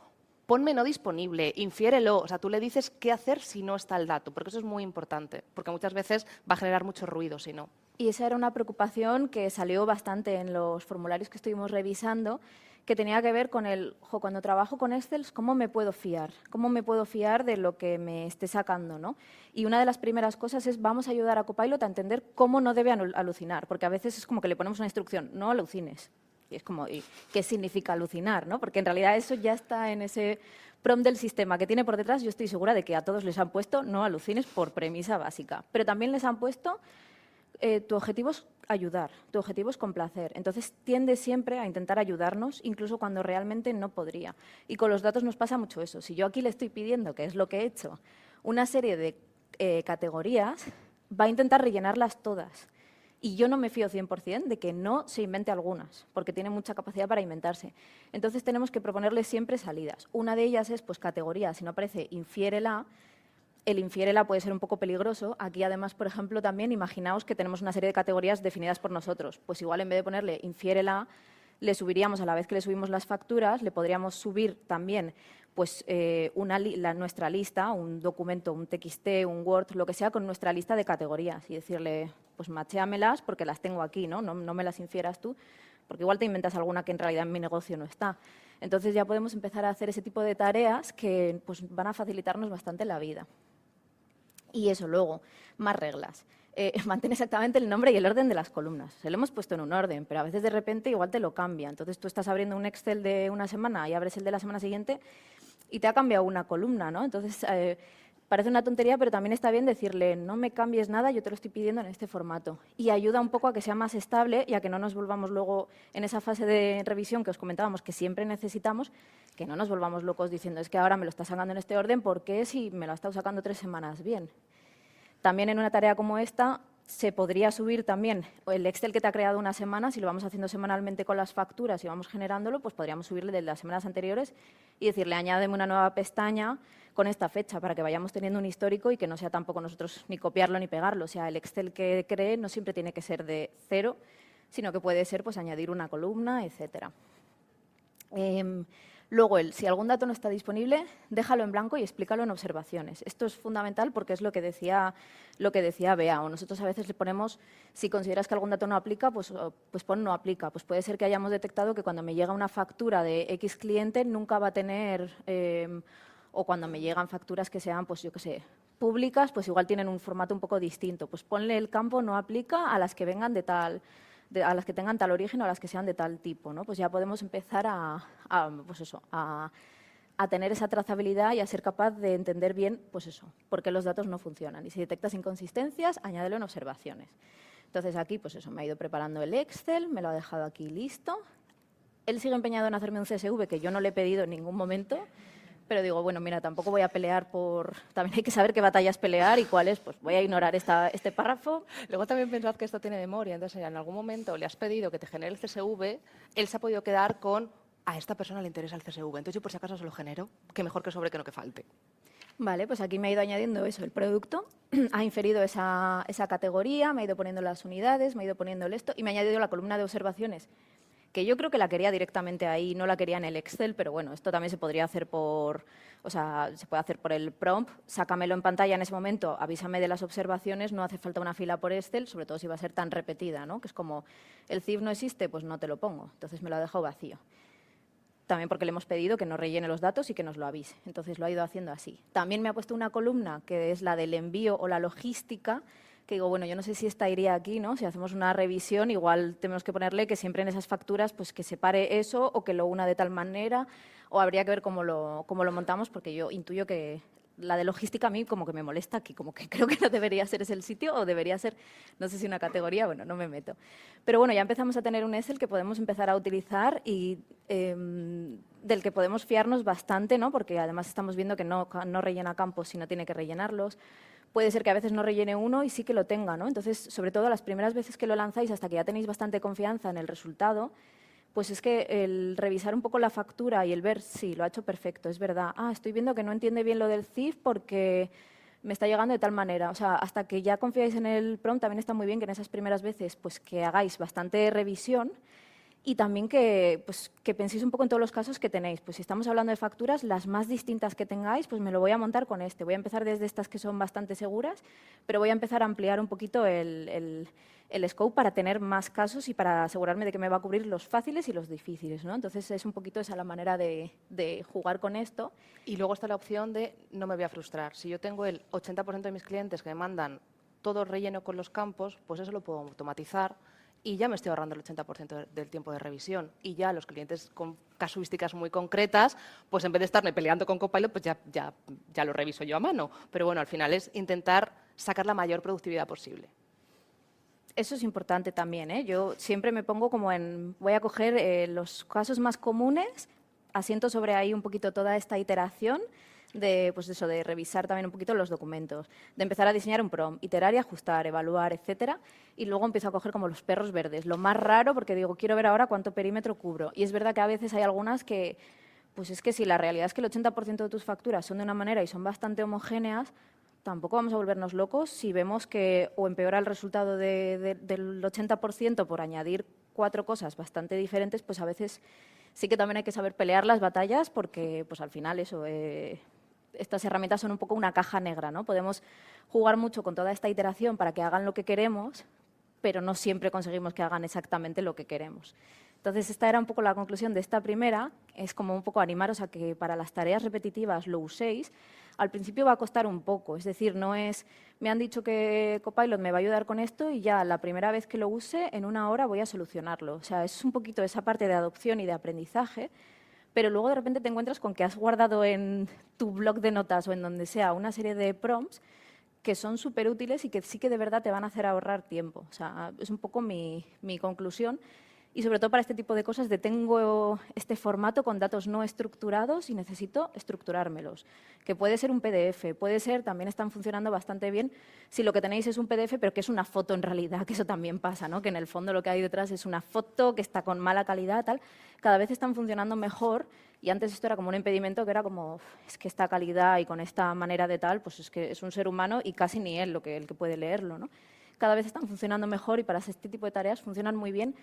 ponme no disponible, infiérelo, o sea, tú le dices qué hacer si no está el dato, porque eso es muy importante, porque muchas veces va a generar mucho ruido si no. Y esa era una preocupación que salió bastante en los formularios que estuvimos revisando, que tenía que ver con cuando trabajo con Excel, ¿cómo me puedo fiar? ¿Cómo me puedo fiar de lo que me esté sacando, ¿no? Y una de las primeras cosas es, vamos a ayudar a Copilot a entender cómo no debe alucinar, porque a veces es como que le ponemos una instrucción, no alucines. Y es como, ¿y qué significa alucinar, no? Porque en realidad eso ya está en ese prompt del sistema que tiene por detrás. Yo estoy segura de que a todos les han puesto no alucines por premisa básica, pero también les han puesto tu objetivo es ayudar, tu objetivo es complacer. Entonces, tiende siempre a intentar ayudarnos, incluso cuando realmente no podría. Y con los datos nos pasa mucho eso. Si yo aquí le estoy pidiendo, que es lo que he hecho, una serie de categorías, va a intentar rellenarlas todas. Y yo no me fío 100% de que no se invente algunas, porque tiene mucha capacidad para inventarse. Entonces, tenemos que proponerle siempre salidas. Una de ellas es, pues, categoría. Si no aparece, infiérela. El infiérela puede ser un poco peligroso. Aquí, además, por ejemplo, también imaginaos que tenemos una serie de categorías definidas por nosotros. Pues igual, en vez de ponerle infiérela, le subiríamos, a la vez que le subimos las facturas, le podríamos subir también pues, nuestra lista, un documento, un TXT, un Word, lo que sea, con nuestra lista de categorías y decirle, pues machéamelas porque las tengo aquí, ¿no? No me las infieras tú, porque igual te inventas alguna que en realidad en mi negocio no está. Entonces ya podemos empezar a hacer ese tipo de tareas que pues, van a facilitarnos bastante la vida. Y eso, luego, más reglas. Mantén exactamente el nombre y el orden de las columnas. Se lo hemos puesto en un orden, pero a veces de repente igual te lo cambia. Entonces tú estás abriendo un Excel de una semana y abres el de la semana siguiente y te ha cambiado una columna, ¿no? Entonces parece una tontería, pero también está bien decirle no me cambies nada, yo te lo estoy pidiendo en este formato. Y ayuda un poco a que sea más estable y a que no nos volvamos luego en esa fase de revisión que os comentábamos que siempre necesitamos, que no nos volvamos locos diciendo es que ahora me lo estás sacando en este orden, ¿por qué si me lo ha estado sacando 3 semanas bien? También en una tarea como esta se podría subir también el Excel que te ha creado una semana, si lo vamos haciendo semanalmente con las facturas y vamos generándolo, pues podríamos subirle de las semanas anteriores y decirle añádeme una nueva pestaña con esta fecha para que vayamos teniendo un histórico y que no sea tampoco nosotros ni copiarlo ni pegarlo. O sea, el Excel que cree no siempre tiene que ser de 0, sino que puede ser pues, añadir una columna, etcétera. Luego, si algún dato no está disponible, déjalo en blanco y explícalo en observaciones. Esto es fundamental porque es lo que decía Bea. O nosotros a veces le ponemos, si consideras que algún dato no aplica, pues pon no aplica. Pues puede ser que hayamos detectado que cuando me llega una factura de X cliente nunca va a tener, o cuando me llegan facturas que sean, pues yo qué sé, públicas, pues igual tienen un formato un poco distinto. Pues ponle el campo no aplica a las que vengan a las que tengan tal origen o a las que sean de tal tipo, ¿no? Pues ya podemos empezar a tener esa trazabilidad y a ser capaz de entender bien, pues eso, por qué los datos no funcionan. Y si detectas inconsistencias, añádelo en observaciones. Entonces aquí, pues eso, me ha ido preparando el Excel, me lo ha dejado aquí listo. Él sigue empeñado en hacerme un CSV que yo no le he pedido en ningún momento, pero digo, bueno, mira, tampoco voy a pelear por... También hay que saber qué batallas pelear y cuáles, pues voy a ignorar este párrafo. Luego también pensad que esto tiene memoria, entonces en algún momento le has pedido que te genere el CSV, él se ha podido quedar con, a esta persona le interesa el CSV, entonces yo por si acaso se lo genero, que mejor que sobre que no que falte. Vale, pues aquí me ha ido añadiendo eso, el producto, ha inferido esa categoría, me ha ido poniendo las unidades, me ha ido poniendo esto y me ha añadido la columna de observaciones, que yo creo que la quería directamente ahí, no la quería en el Excel, pero bueno, esto también se podría hacer se puede hacer por el prompt, sácamelo en pantalla en ese momento, avísame de las observaciones, no hace falta una fila por Excel, sobre todo si va a ser tan repetida, ¿no? Que es como, el CIF no existe, pues no te lo pongo, entonces me lo ha dejado vacío. También porque le hemos pedido que nos rellene los datos y que nos lo avise. Entonces lo ha ido haciendo así. También me ha puesto una columna que es la del envío o la logística, que digo, bueno, yo no sé si esta iría aquí, ¿no? Si hacemos una revisión, igual tenemos que ponerle que siempre en esas facturas pues que separe eso o que lo una de tal manera, o habría que ver cómo lo montamos, porque yo intuyo que la de logística a mí como que me molesta aquí, como que creo que no debería ser ese el sitio o debería ser, no sé si una categoría, bueno, no me meto. Pero bueno, ya empezamos a tener un Excel que podemos empezar a utilizar y del que podemos fiarnos bastante, ¿no? Porque además estamos viendo que no rellena campos si no tiene que rellenarlos. Puede ser que a veces no rellene uno y sí que lo tenga, ¿no? Entonces, sobre todo las primeras veces que lo lanzáis, hasta que ya tenéis bastante confianza en el resultado, pues es que el revisar un poco la factura y el ver, sí, lo ha hecho perfecto, es verdad. Ah, estoy viendo que no entiende bien lo del CIF porque me está llegando de tal manera. O sea, hasta que ya confiáis en el prompt, también está muy bien que en esas primeras veces pues que hagáis bastante revisión y también pues, que penséis un poco en todos los casos que tenéis. Pues si estamos hablando de facturas, las más distintas que tengáis, pues me lo voy a montar con este. Voy a empezar desde estas que son bastante seguras, pero voy a empezar a ampliar un poquito el scope para tener más casos y para asegurarme de que me va a cubrir los fáciles y los difíciles, ¿no? Entonces es un poquito esa la manera de jugar con esto. Y luego está la opción de no me voy a frustrar. Si yo tengo el 80% de mis clientes que me mandan todo relleno con los campos, pues eso lo puedo automatizar y ya me estoy ahorrando el 80% del tiempo de revisión. Y ya los clientes con casuísticas muy concretas, pues en vez de estarme peleando con Copilot, pues ya lo reviso yo a mano. Pero bueno, al final es intentar sacar la mayor productividad posible. Eso es importante también, ¿eh? Yo siempre me pongo como voy a coger los casos más comunes, asiento sobre ahí un poquito toda esta iteración pues eso, de revisar también un poquito los documentos, de empezar a diseñar un prompt, iterar y ajustar, evaluar, etcétera, y luego empiezo a coger como los perros verdes, lo más raro porque digo, quiero ver ahora cuánto perímetro cubro. Y es verdad que a veces hay algunas que, pues es que si la realidad es que el 80% de tus facturas son de una manera y son bastante homogéneas, tampoco vamos a volvernos locos si vemos que o empeora el resultado del 80% por añadir 4 cosas bastante diferentes, pues a veces sí que también hay que saber pelear las batallas porque pues al final eso... estas herramientas son un poco una caja negra, ¿no? Podemos jugar mucho con toda esta iteración para que hagan lo que queremos, pero no siempre conseguimos que hagan exactamente lo que queremos. Entonces, esta era un poco la conclusión de esta primera, es como un poco animaros a que para las tareas repetitivas lo uséis. Al principio va a costar un poco, es decir, no es, me han dicho que Copilot me va a ayudar con esto y ya la primera vez que lo use, en 1 hora voy a solucionarlo. O sea, es un poquito esa parte de adopción y de aprendizaje, pero luego de repente te encuentras con que has guardado en tu blog de notas o en donde sea una serie de prompts que son súper útiles y que sí que de verdad te van a hacer ahorrar tiempo. O sea, es un poco mi conclusión. Y sobre todo para este tipo de cosas de tengo este formato con datos no estructurados y necesito estructurármelos. Que puede ser un PDF, puede ser, también están funcionando bastante bien si lo que tenéis es un PDF pero que es una foto en realidad, que eso también pasa, ¿no? Que en el fondo lo que hay detrás es una foto que está con mala calidad, tal. Cada vez están funcionando mejor y antes esto era como un impedimento que era como, es que esta calidad y con esta manera de tal, pues es que es un ser humano y casi ni él el que puede leerlo, ¿no? Cada vez están funcionando mejor y para este tipo de tareas funcionan muy bien.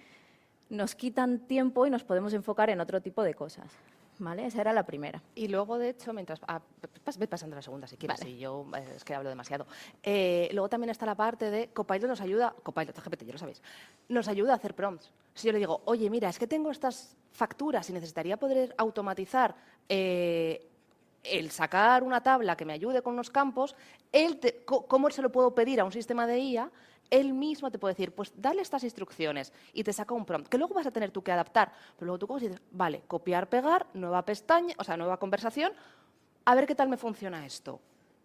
Nos quitan tiempo y nos podemos enfocar en otro tipo de cosas. ¿Vale? Esa era la primera. Y luego, de hecho, mientras... ve pasando la segunda, si quieres, Vale. y yo es que hablo demasiado. Luego también está la parte de Copilot nos ayuda... Copilot, GPT, ya lo sabéis. Nos ayuda a hacer prompts. Si yo le digo, oye, mira, es que tengo estas facturas y necesitaría poder automatizar el sacar una tabla que me ayude con unos campos, ¿cómo se lo puedo pedir a un sistema de IA? Él mismo te puede decir, pues dale estas instrucciones y te saca un prompt, que luego vas a tener tú que adaptar. Pero luego tú coges y dices, vale, copiar, pegar, nueva pestaña, o sea, nueva conversación, a ver qué tal me funciona esto.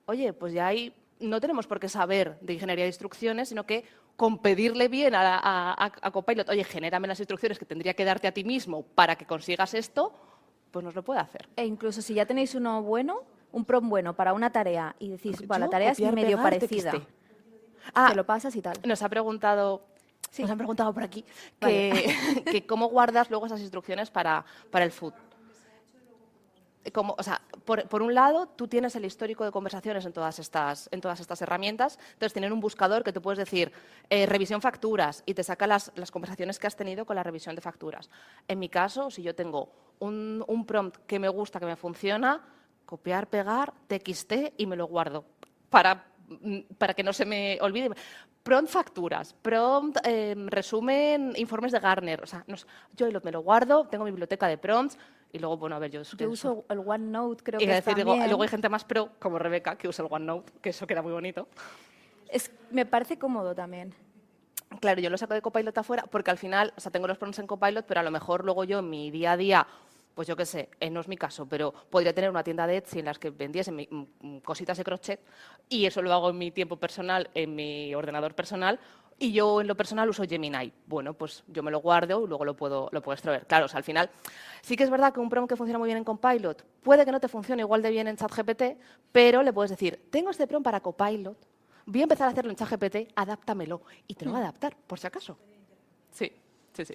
Oye, pues ya hay no tenemos por qué saber de ingeniería de instrucciones, sino que con pedirle bien a Copilot, oye, genérame las instrucciones que tendría que darte a ti mismo para que consigas esto, pues nos lo puede hacer. E incluso si ya tenéis uno bueno, un prompt bueno para una tarea y decís, bueno, la Yo, tarea es copiar, medio pegar, parecida, TXT. te lo pasas y tal. Nos han preguntado por aquí que cómo guardas luego esas instrucciones para el food. O sea, por un lado, tú tienes el histórico de conversaciones en todas estas herramientas. Entonces, tienen un buscador que tú puedes decir revisión facturas y te saca las conversaciones que has tenido con la revisión de facturas. En mi caso, si yo tengo un prompt que me gusta, que me funciona, copiar, pegar, TXT y me lo guardo para que no se me olvide. Prompt facturas, prompt resumen, informes de Gartner. O sea, yo me lo guardo, tengo mi biblioteca de prompts y luego, bueno, a ver, yo uso el OneNote, creo que decir, también. luego hay gente más pro, como Rebeca, que usa el OneNote, que eso queda muy bonito. Me parece cómodo también. Claro, yo lo saco de Copilot afuera porque al final, o sea, tengo los prompts en Copilot, pero a lo mejor luego yo en mi día a día, pues yo qué sé, no es mi caso, pero podría tener una tienda de Etsy en las que vendiese cositas de crochet y eso lo hago en mi tiempo personal, en mi ordenador personal, y yo en lo personal uso Gemini. Bueno, pues yo me lo guardo y luego lo puedo extraer. Claro, o sea, al final sí que es verdad que un prompt que funciona muy bien en Copilot puede que no te funcione igual de bien en ChatGPT, pero le puedes decir, tengo este prompt para Copilot, voy a empezar a hacerlo en ChatGPT, adáptamelo y te lo va a adaptar, por si acaso. Sí, sí, sí.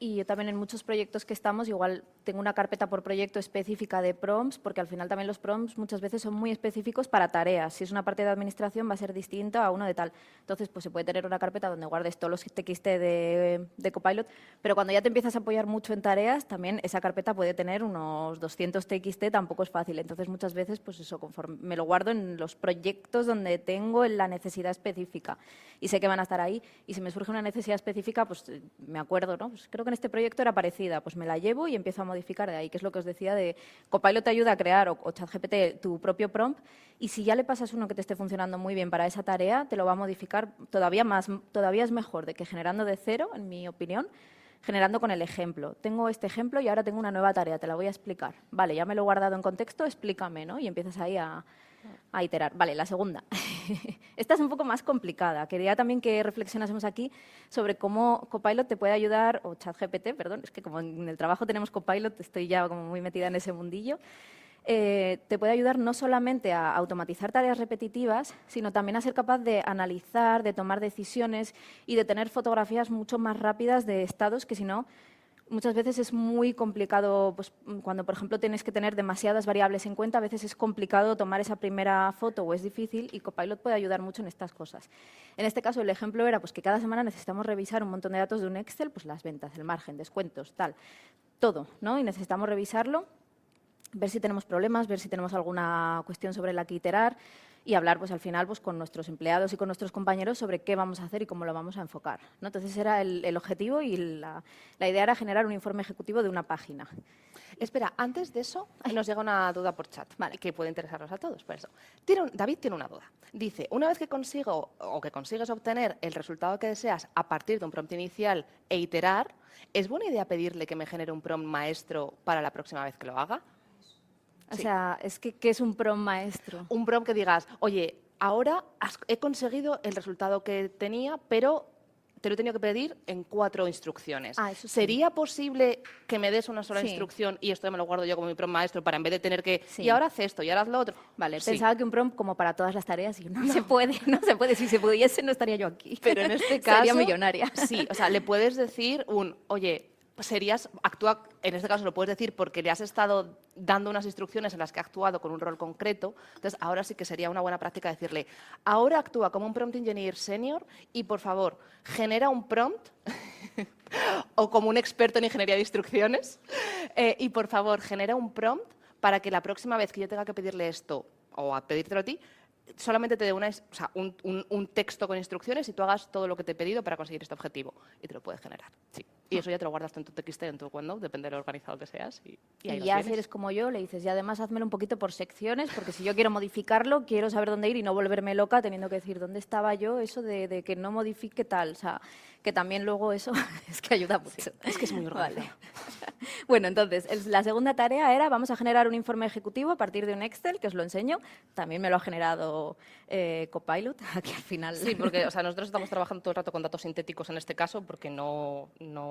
Y yo también en muchos proyectos que estamos, igual tengo una carpeta por proyecto específica de prompts, porque al final también los prompts muchas veces son muy específicos para tareas. Si es una parte de administración va a ser distinta a uno de tal. Entonces, pues se puede tener una carpeta donde guardes todos los TXT de Copilot, pero cuando ya te empiezas a apoyar mucho en tareas, también esa carpeta puede tener unos 200 TXT, tampoco es fácil. Entonces, muchas veces, pues eso, conforme me lo guardo en los proyectos donde tengo la necesidad específica y sé que van a estar ahí. Y si me surge una necesidad específica, pues me acuerdo, ¿no? Pues creo que en este proyecto era parecida, pues me la llevo y empiezo a modificar de ahí, que es lo que os decía de Copilot te ayuda a crear o ChatGPT tu propio prompt y si ya le pasas uno que te esté funcionando muy bien para esa tarea, te lo va a modificar todavía más, todavía es mejor de que generando de cero, en mi opinión, generando con el ejemplo. Tengo este ejemplo y ahora tengo una nueva tarea, te la voy a explicar. Vale, ya me lo he guardado en contexto, explícame, ¿no? Y empiezas ahí a iterar. Vale, la segunda. Esta es un poco más complicada. Quería también que reflexionásemos aquí sobre cómo Copilot te puede ayudar, o ChatGPT, perdón, es que como en el trabajo tenemos Copilot, estoy ya como muy metida en ese mundillo, te puede ayudar no solamente a automatizar tareas repetitivas, sino también a ser capaz de analizar, de tomar decisiones y de tener fotografías mucho más rápidas de estados que si no muchas veces es muy complicado, pues, cuando, por ejemplo, tienes que tener demasiadas variables en cuenta, a veces es complicado tomar esa primera foto o es difícil y Copilot puede ayudar mucho en estas cosas. En este caso, el ejemplo era pues, que cada semana necesitamos revisar un montón de datos de un Excel, pues las ventas, el margen, descuentos, tal, todo, ¿no? Y necesitamos revisarlo, ver si tenemos problemas, ver si tenemos alguna cuestión sobre la que iterar y hablar pues, al final pues, con nuestros empleados y con nuestros compañeros sobre qué vamos a hacer y cómo lo vamos a enfocar, ¿no? Entonces, era el objetivo y la idea era generar un informe ejecutivo de una página. Espera, antes de eso nos llega una duda por chat, Vale. que puede interesarnos a todos. Por eso. David tiene una duda. Dice, una vez que consigo o que consigues obtener el resultado que deseas a partir de un prompt inicial e iterar, ¿es buena idea pedirle que me genere un prompt maestro para la próxima vez que lo haga? O sea, es que ¿qué es un prompt maestro? Un prompt que digas, oye, ahora he conseguido el resultado que tenía, pero te lo he tenido que pedir en 4 instrucciones. Eso sí. ¿Sería posible que me des una sola Sí. instrucción y esto me lo guardo yo como mi prompt maestro para en vez de tener que, Sí. y ahora haz esto, y ahora haz lo otro? Vale, Sí. pensaba que un prompt como para todas las tareas y no se puede, no se puede. Si se pudiese no estaría yo aquí. Pero en este caso... Sería millonaria. Sí, o sea, le puedes decir oye, actúa, en este caso lo puedes decir porque le has estado dando unas instrucciones en las que ha actuado con un rol concreto, entonces ahora sí que sería una buena práctica decirle, ahora actúa como un prompt engineer senior y por favor, genera un prompt o como un experto en ingeniería de instrucciones y por favor, genera un prompt para que la próxima vez que yo tenga que pedirle esto o a pedírtelo a ti, solamente te dé un texto con instrucciones y tú hagas todo lo que te he pedido para conseguir este objetivo y te lo puedes generar. Sí. Y eso ya te lo guardas en tu TXT, en tu OneNote, depende del organizador que seas. Y ahí Y lo ya si tienes. eres como yo, le dices, y además házmelo un poquito por secciones, porque si yo quiero modificarlo, quiero saber dónde ir y no volverme loca teniendo que decir dónde estaba yo, eso de que no modifique tal. O sea, que también luego eso es que ayuda mucho. Es que es muy organizado. Vale. Bueno, entonces, la segunda tarea era, vamos a generar un informe ejecutivo a partir de un Excel, que os lo enseño. También me lo ha generado Copilot, aquí al final. Sí, porque o sea, nosotros estamos trabajando todo el rato con datos sintéticos en este caso, porque no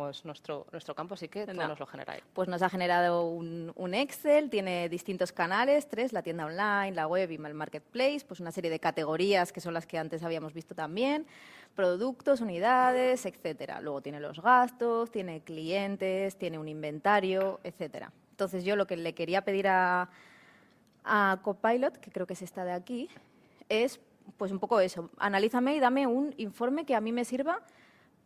es nuestro campo, así que todo No. nos lo genera él. Pues nos ha generado un Excel, tiene distintos canales, 3, la tienda online, la web y el marketplace, pues una serie de categorías que son las que antes habíamos visto también, productos, unidades, etcétera. Luego tiene los gastos, tiene clientes, tiene un inventario, etcétera. Entonces yo lo que le quería pedir a Copilot, que creo que es esta de aquí, es pues un poco eso, analízame y dame un informe que a mí me sirva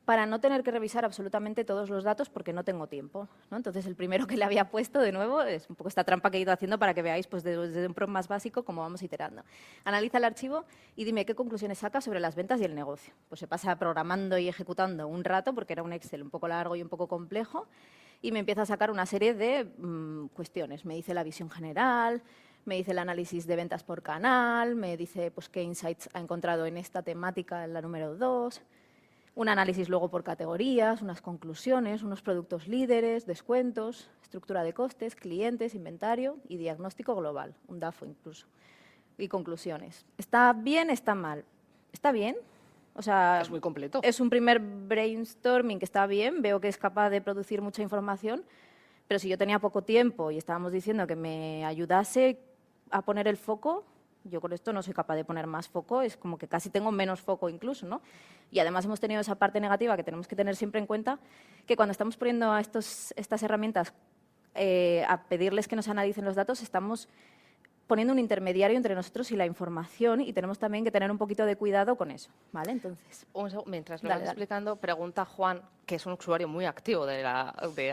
para no tener que revisar absolutamente todos los datos porque no tengo tiempo, ¿no? Entonces, el primero que le había puesto, de nuevo, es un poco esta trampa que he ido haciendo para que veáis pues, desde un prompt más básico cómo vamos iterando. Analiza el archivo y dime qué conclusiones saca sobre las ventas y el negocio. Pues se pasa programando y ejecutando un rato porque era un Excel un poco largo y un poco complejo y me empieza a sacar una serie de cuestiones. Me dice la visión general, me dice el análisis de ventas por canal, me dice pues, qué insights ha encontrado en esta temática, en la número 2, un análisis luego por categorías, unas conclusiones, unos productos líderes, descuentos, estructura de costes, clientes, inventario y diagnóstico global, un DAFO incluso, y conclusiones. ¿Está bien? ¿Está mal? ¿Está bien? O sea, Es muy completo. es un primer brainstorming que está bien, veo que es capaz de producir mucha información, pero si yo tenía poco tiempo y estábamos diciendo que me ayudase a poner el foco, yo con esto no soy capaz de poner más foco, es como que casi tengo menos foco incluso, ¿no? Y además hemos tenido esa parte negativa que tenemos que tener siempre en cuenta, que cuando estamos poniendo a estas herramientas a pedirles que nos analicen los datos, estamos poniendo un intermediario entre nosotros y la información y tenemos también que tener un poquito de cuidado con eso, ¿vale? Entonces, Mientras lo Dale, vas dale. explicando, pregunta Juan, que es un usuario muy activo de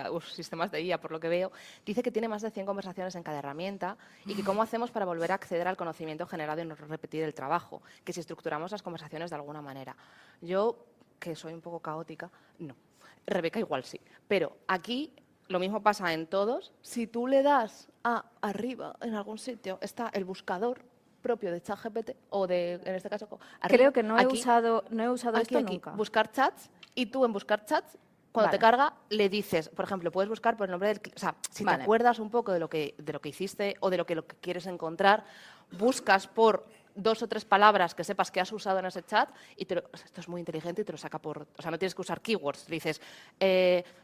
los sistemas de IA, por lo que veo, dice que tiene más de 100 conversaciones en cada herramienta y que cómo hacemos para volver a acceder al conocimiento generado y no repetir el trabajo, que si estructuramos las conversaciones de alguna manera. Yo, que soy un poco caótica, no. Rebeca igual sí, pero aquí lo mismo pasa en todos. Si tú le das a arriba, en algún sitio, está el buscador propio de ChatGPT o de, en este caso, arriba, creo que no he aquí, usado aquí, esto nunca. buscar chats, y tú en buscar chats, cuando Vale. te carga, le dices, por ejemplo, puedes buscar por el nombre del... O sea, si Vale. te acuerdas un poco de lo que hiciste o de lo que quieres encontrar, buscas por 2 o 3 palabras que sepas que has usado en ese chat y esto es muy inteligente y te lo saca por... O sea, no tienes que usar keywords. Le dices,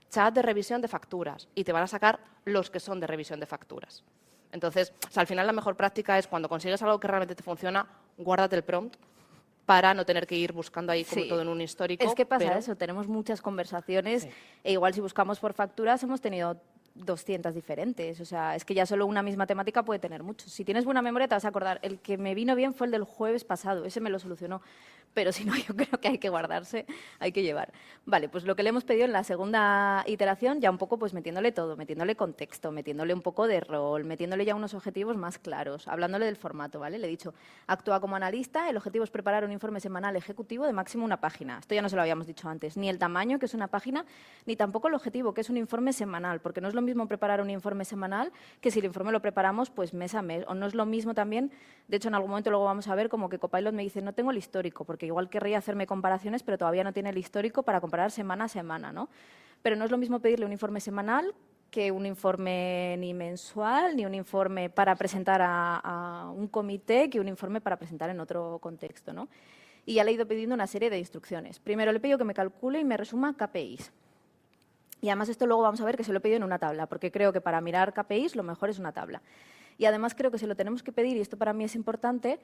chat de revisión de facturas y te van a sacar los que son de revisión de facturas. Entonces, o sea, al final la mejor práctica es cuando consigues algo que realmente te funciona, guárdate el prompt para no tener que ir buscando ahí como Sí. todo en un histórico. Es que pasa pero- eso, tenemos muchas conversaciones Sí. e igual si buscamos por facturas hemos tenido 200 diferentes. O sea, es que ya solo una misma temática puede tener muchos. Si tienes buena memoria te vas a acordar. El que me vino bien fue el del jueves pasado, ese me lo solucionó. Pero si no, yo creo que hay que guardarse, hay que llevar. Vale, pues lo que le hemos pedido en la segunda iteración, ya un poco pues metiéndole todo, metiéndole contexto, metiéndole un poco de rol, metiéndole ya unos objetivos más claros, hablándole del formato, ¿vale? Le he dicho, actúa como analista, el objetivo es preparar un informe semanal ejecutivo de máximo una página. Esto ya no se lo habíamos dicho antes, ni el tamaño, que es una página, ni tampoco el objetivo, que es un informe semanal, porque no es lo mismo preparar un informe semanal que si el informe lo preparamos pues mes a mes, o no es lo mismo también, de hecho en algún momento luego vamos a ver como que Copilot me dice, no tengo el histórico, porque igual querría hacerme comparaciones, pero todavía no tiene el histórico para comparar semana a semana, ¿no? Pero no es lo mismo pedirle un informe semanal que un informe ni mensual, ni un informe para presentar a un comité, que un informe para presentar en otro contexto, ¿no? Y ya le he ido pidiendo una serie de instrucciones. Primero le he pedido que me calcule y me resuma KPIs. Y además esto luego vamos a ver que se lo he pedido en una tabla, porque creo que para mirar KPIs lo mejor es una tabla. Y además creo que se lo tenemos que pedir, y esto para mí es importante,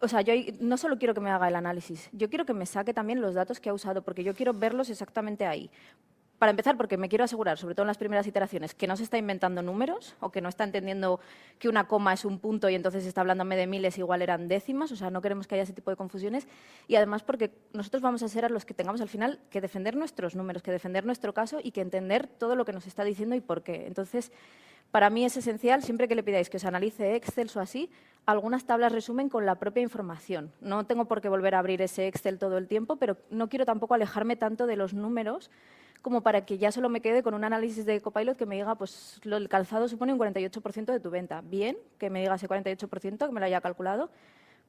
o sea, yo no solo quiero que me haga el análisis, yo quiero que me saque también los datos que ha usado, porque yo quiero verlos exactamente ahí. Para empezar, porque me quiero asegurar, sobre todo en las primeras iteraciones, que no se está inventando números o que no está entendiendo que una coma es un punto y entonces está hablándome de miles, igual eran décimas. O sea, no queremos que haya ese tipo de confusiones. Y además porque nosotros vamos a ser a los que tengamos al final que defender nuestros números, que defender nuestro caso y que entender todo lo que nos está diciendo y por qué. Entonces, para mí es esencial, siempre que le pidáis que os analice Excel o así, algunas tablas resumen con la propia información. No tengo por qué volver a abrir ese Excel todo el tiempo, pero no quiero tampoco alejarme tanto de los números como para que ya solo me quede con un análisis de Copilot que me diga, pues el calzado supone un 48% de tu venta. Bien, que me diga ese 48%, que me lo haya calculado,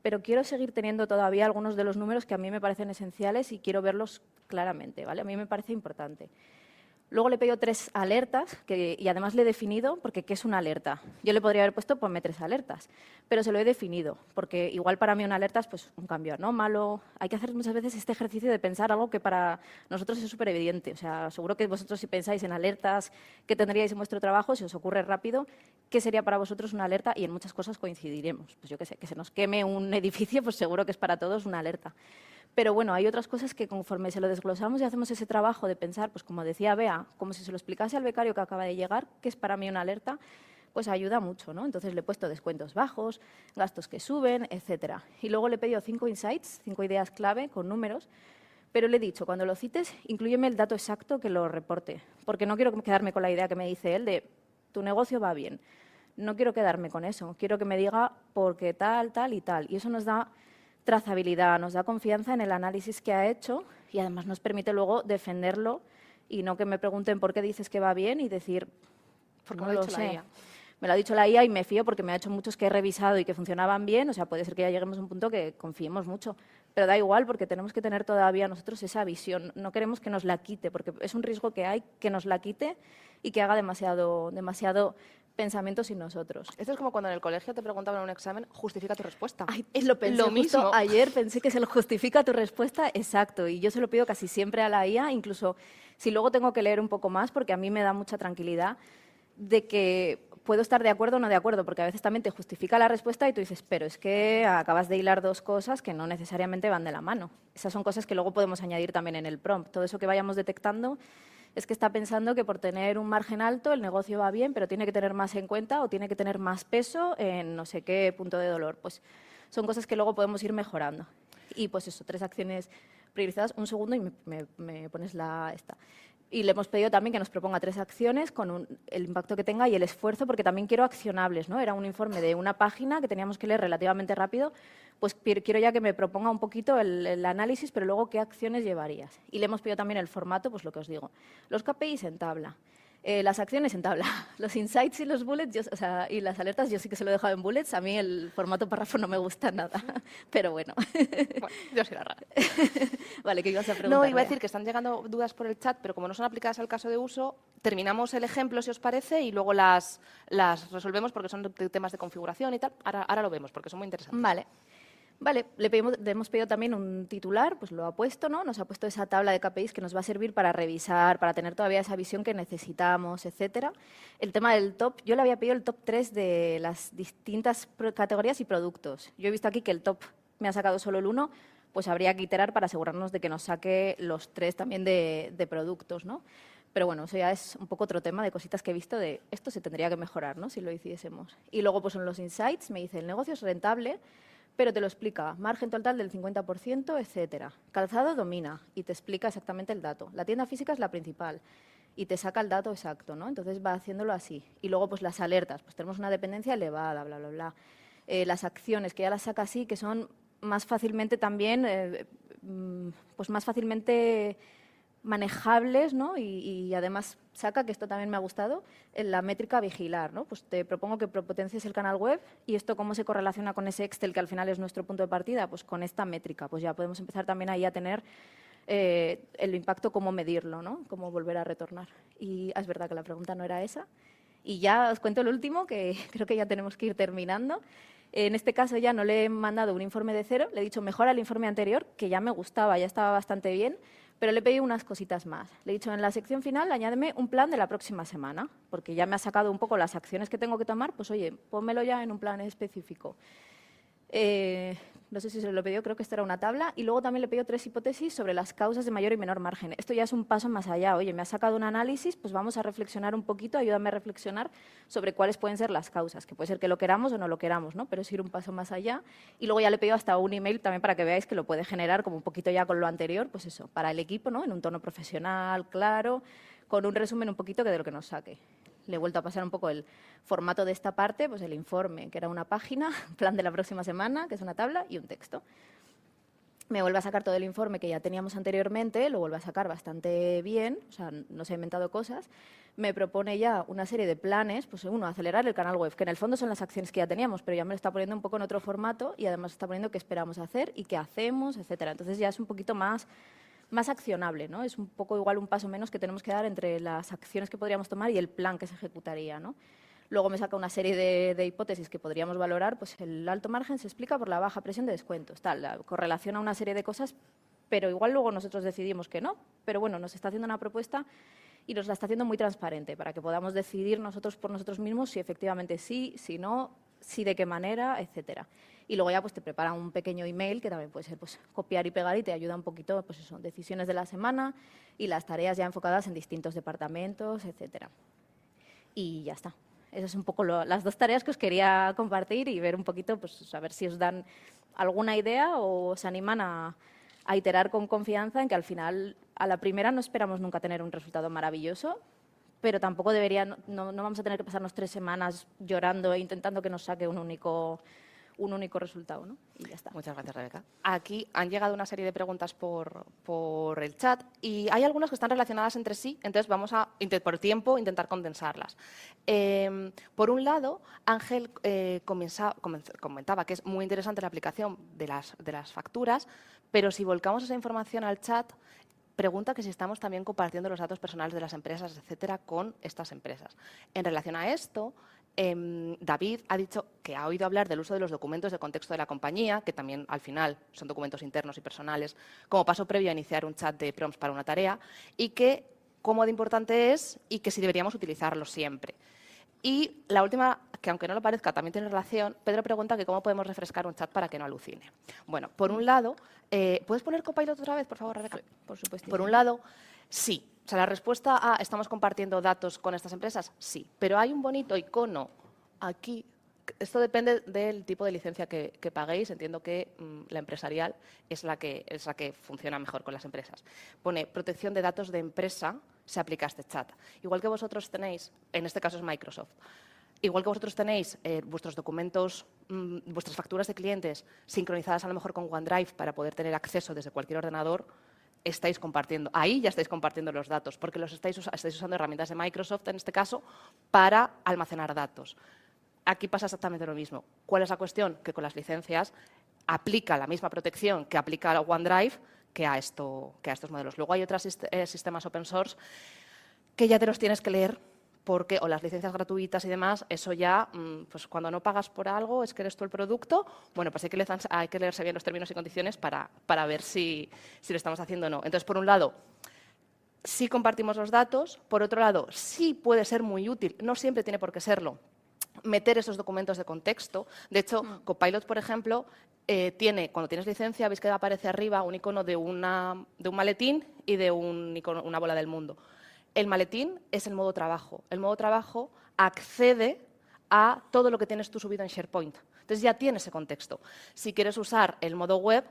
pero quiero seguir teniendo todavía algunos de los números que a mí me parecen esenciales y quiero verlos claramente, ¿vale? A mí me parece importante. Luego le he pedido 3 alertas y además le he definido, porque ¿qué es una alerta? Yo le podría haber puesto, ponme 3 alertas, pero se lo he definido, porque igual para mí una alerta es pues, un cambio anómalo. Hay que hacer muchas veces este ejercicio de pensar algo que para nosotros es súper evidente. O sea, seguro que vosotros si pensáis en alertas que tendríais en vuestro trabajo, si os ocurre rápido, ¿qué sería para vosotros una alerta? Y en muchas cosas coincidiremos. Pues yo qué sé, que se nos queme un edificio, pues seguro que es para todos una alerta. Pero bueno, hay otras cosas que conforme se lo desglosamos y hacemos ese trabajo de pensar, pues como decía Bea, como si se lo explicase al becario que acaba de llegar, que es para mí una alerta, pues ayuda mucho, ¿no? Entonces le he puesto descuentos bajos, gastos que suben, etcétera. Y luego le he pedido 5 insights, 5 ideas clave con números, pero le he dicho, cuando lo cites, inclúyeme el dato exacto que lo reporte, porque no quiero quedarme con la idea que me dice él de tu negocio va bien. No quiero quedarme con eso, quiero que me diga por qué tal, tal y tal. Y eso nos da trazabilidad, nos da confianza en el análisis que ha hecho y además nos permite luego defenderlo y no que me pregunten por qué dices que va bien y decir, Porque no me lo ha lo dicho la sé. IA. Me lo ha dicho la IA y me fío porque me ha hecho muchos que he revisado y que funcionaban bien, o sea, puede ser que ya lleguemos a un punto que confiemos mucho, pero da igual porque tenemos que tener todavía nosotros esa visión, no queremos que nos la quite porque es un riesgo que hay que nos la quite y que haga demasiado pensamiento sin nosotros. Esto es como cuando en el colegio te preguntaban en un examen, justifica tu respuesta. Ay, Es lo pensé lo justo mismo. ayer, pensé que se lo justifica tu respuesta, exacto, y yo se lo pido casi siempre a la IA, incluso si luego tengo que leer un poco más, porque a mí me da mucha tranquilidad de que puedo estar de acuerdo o no de acuerdo, porque a veces también te justifica la respuesta y tú dices, pero es que acabas de hilar 2 cosas que no necesariamente van de la mano. Esas son cosas que luego podemos añadir también en el prompt. Todo eso que vayamos detectando es que está pensando que por tener un margen alto el negocio va bien, pero tiene que tener más en cuenta o tiene que tener más peso en no sé qué punto de dolor. Pues son cosas que luego podemos ir mejorando. Y pues eso, 3 acciones priorizadas. Un segundo y me pones esta. Y le hemos pedido también que nos proponga 3 acciones con el impacto que tenga y el esfuerzo, porque también quiero accionables, ¿no? Era un informe de una página que teníamos que leer relativamente rápido, pues quiero ya que me proponga un poquito el análisis, pero luego qué acciones llevarías. Y le hemos pedido también el formato, pues lo que os digo, los KPIs en tabla. Las acciones en tabla, los insights y los bullets, y las alertas, yo sí que se lo he dejado en bullets. A mí el formato párrafo no me gusta nada, pero bueno. Bueno, yo soy la rara. Vale, ¿qué ibas a preguntar? No, iba a Bea? decir que están llegando dudas por el chat, pero como no son aplicadas al caso de uso, terminamos el ejemplo, si os parece, y luego las resolvemos porque son temas de configuración y tal. Ahora lo vemos porque son muy interesantes. Vale, le hemos pedido también un titular, pues lo ha puesto, ¿no? Nos ha puesto esa tabla de KPIs que nos va a servir para revisar, para tener todavía esa visión que necesitamos, etcétera. El tema del top, yo le había pedido el top 3 de las distintas categorías y productos. Yo he visto aquí que el top me ha sacado solo el 1, pues habría que iterar para asegurarnos de que nos saque los 3 también de productos, ¿no? Pero bueno, eso ya es un poco otro tema de cositas que he visto de esto se tendría que mejorar, ¿no? Si lo hiciésemos. Y luego pues son los insights, me dice el negocio es rentable, pero te lo explica, margen total del 50%, etcétera. Calzado domina y te explica exactamente el dato. La tienda física es la principal y te saca el dato exacto, ¿no? Entonces va haciéndolo así. Y luego pues las alertas, pues tenemos una dependencia elevada, bla, bla, bla. Las acciones, que ya las saca así, que son más fácilmente también, pues más fácilmente manejables, ¿no? Y además saca, que esto también me ha gustado, la métrica a vigilar, ¿no? Pues te propongo que potencies el canal web y esto cómo se correlaciona con ese Excel que al final es nuestro punto de partida, pues con esta métrica, pues ya podemos empezar también ahí a tener el impacto, cómo medirlo, ¿no? Cómo volver a retornar. Y es verdad que la pregunta no era esa. Y ya os cuento el último, que creo que ya tenemos que ir terminando. En este caso ya no le he mandado un informe de 0, le he dicho mejora el informe anterior, que ya me gustaba, ya estaba bastante bien, pero le he pedido unas cositas más. Le he dicho, en la sección final, añádeme un plan de la próxima semana, porque ya me ha sacado un poco las acciones que tengo que tomar, pues oye, pónmelo ya en un plan específico. No sé si se lo he pedido, creo que esta era una tabla. Y luego también le he pedido 3 hipótesis sobre las causas de mayor y menor margen. Esto ya es un paso más allá. Oye, me ha sacado un análisis, pues vamos a reflexionar un poquito, ayúdame a reflexionar sobre cuáles pueden ser las causas, que puede ser que lo queramos o no lo queramos, ¿no? Pero es ir un paso más allá. Y luego ya le he pedido hasta un email también para que veáis que lo puede generar como un poquito ya con lo anterior, pues eso, para el equipo, ¿no? En un tono profesional, claro, con un resumen un poquito de lo que nos saque. Le he vuelto a pasar un poco el formato de esta parte, pues el informe, que era una página, plan de la próxima semana, que es una tabla, y un texto. me vuelve a sacar todo el informe que ya teníamos anteriormente, lo vuelve a sacar bastante bien, o sea, no se ha inventado cosas, me propone ya una serie de planes, pues uno, acelerar el canal web, que en el fondo son las acciones que ya teníamos, pero ya me lo está poniendo un poco en otro formato y además está poniendo qué esperamos hacer y qué hacemos, etcétera. Entonces ya es un poquito más accionable, ¿no? Es un poco igual un paso menos que tenemos que dar entre las acciones que podríamos tomar y el plan que se ejecutaría, ¿no? Luego me saca una serie de hipótesis que podríamos valorar, pues el alto margen se explica por la baja presión de descuentos, tal, la correlaciona una serie de cosas, pero igual luego nosotros decidimos que no, pero bueno, nos está haciendo una propuesta y nos la está haciendo muy transparente para que podamos decidir nosotros por nosotros mismos si efectivamente sí, si no, si de qué manera, etcétera. Y luego ya pues te prepara un pequeño email que también puede ser pues copiar y pegar y te ayuda un poquito, pues eso, decisiones de la semana y las tareas ya enfocadas en distintos departamentos, etcétera. Y ya está. Esas son un poco las dos tareas que os quería compartir y ver un poquito, pues a ver si os dan alguna idea o os animan a iterar con confianza en que al final, a la primera no esperamos nunca tener un resultado maravilloso, pero tampoco no vamos a tener que pasarnos 3 semanas llorando e intentando que nos saque un único resultado, ¿no? Y ya está. Muchas gracias, Rebeca. Aquí han llegado una serie de preguntas por el chat y hay algunas que están relacionadas entre sí, entonces vamos a, por tiempo, intentar condensarlas. Por un lado, Ángel comentaba que es muy interesante la aplicación de las facturas, pero si volcamos esa información al chat, pregunta que si estamos también compartiendo los datos personales de las empresas, etcétera, con estas empresas. En relación a esto, David ha dicho que ha oído hablar del uso de los documentos de contexto de la compañía, que también al final son documentos internos y personales, como paso previo a iniciar un chat de prompts para una tarea, y que cómo de importante es y que si deberíamos utilizarlo siempre. Y la última, que aunque no lo parezca, también tiene relación, Pedro pregunta que cómo podemos refrescar un chat para que no alucine. Bueno, por un lado, ¿puedes poner Copilot otra vez, por favor, Rebeca? Por supuesto. Por un lado, sí. O sea, la respuesta a ¿estamos compartiendo datos con estas empresas? Sí. Pero hay un bonito icono aquí. Esto depende del tipo de licencia que paguéis. Entiendo que la empresarial es la que funciona mejor con las empresas. Pone protección de datos de empresa, se aplica a este chat. Igual que vosotros tenéis, en este caso es Microsoft, igual que vosotros tenéis vuestros documentos, vuestras facturas de clientes sincronizadas a lo mejor con OneDrive para poder tener acceso desde cualquier ordenador, estáis compartiendo, ahí ya estáis compartiendo los datos, porque estáis usando herramientas de Microsoft, en este caso, para almacenar datos. Aquí pasa exactamente lo mismo. ¿Cuál es la cuestión? Que con las licencias aplica la misma protección que aplica a OneDrive que a estos modelos. Luego hay otros sistemas open source que ya te los tienes que leer, porque, o las licencias gratuitas y demás, eso ya, pues cuando no pagas por algo, es que eres tú el producto, bueno, pues hay que leerse bien los términos y condiciones para ver si lo estamos haciendo o no. Entonces, por un lado, sí compartimos los datos, por otro lado, sí puede ser muy útil, no siempre tiene por qué serlo, meter esos documentos de contexto. De hecho, Copilot, por ejemplo, cuando tienes licencia, veis que aparece arriba un icono de un maletín y de una bola del mundo. El maletín es el modo trabajo. El modo trabajo accede a todo lo que tienes tú subido en SharePoint. Entonces ya tienes ese contexto. Si quieres usar el modo web,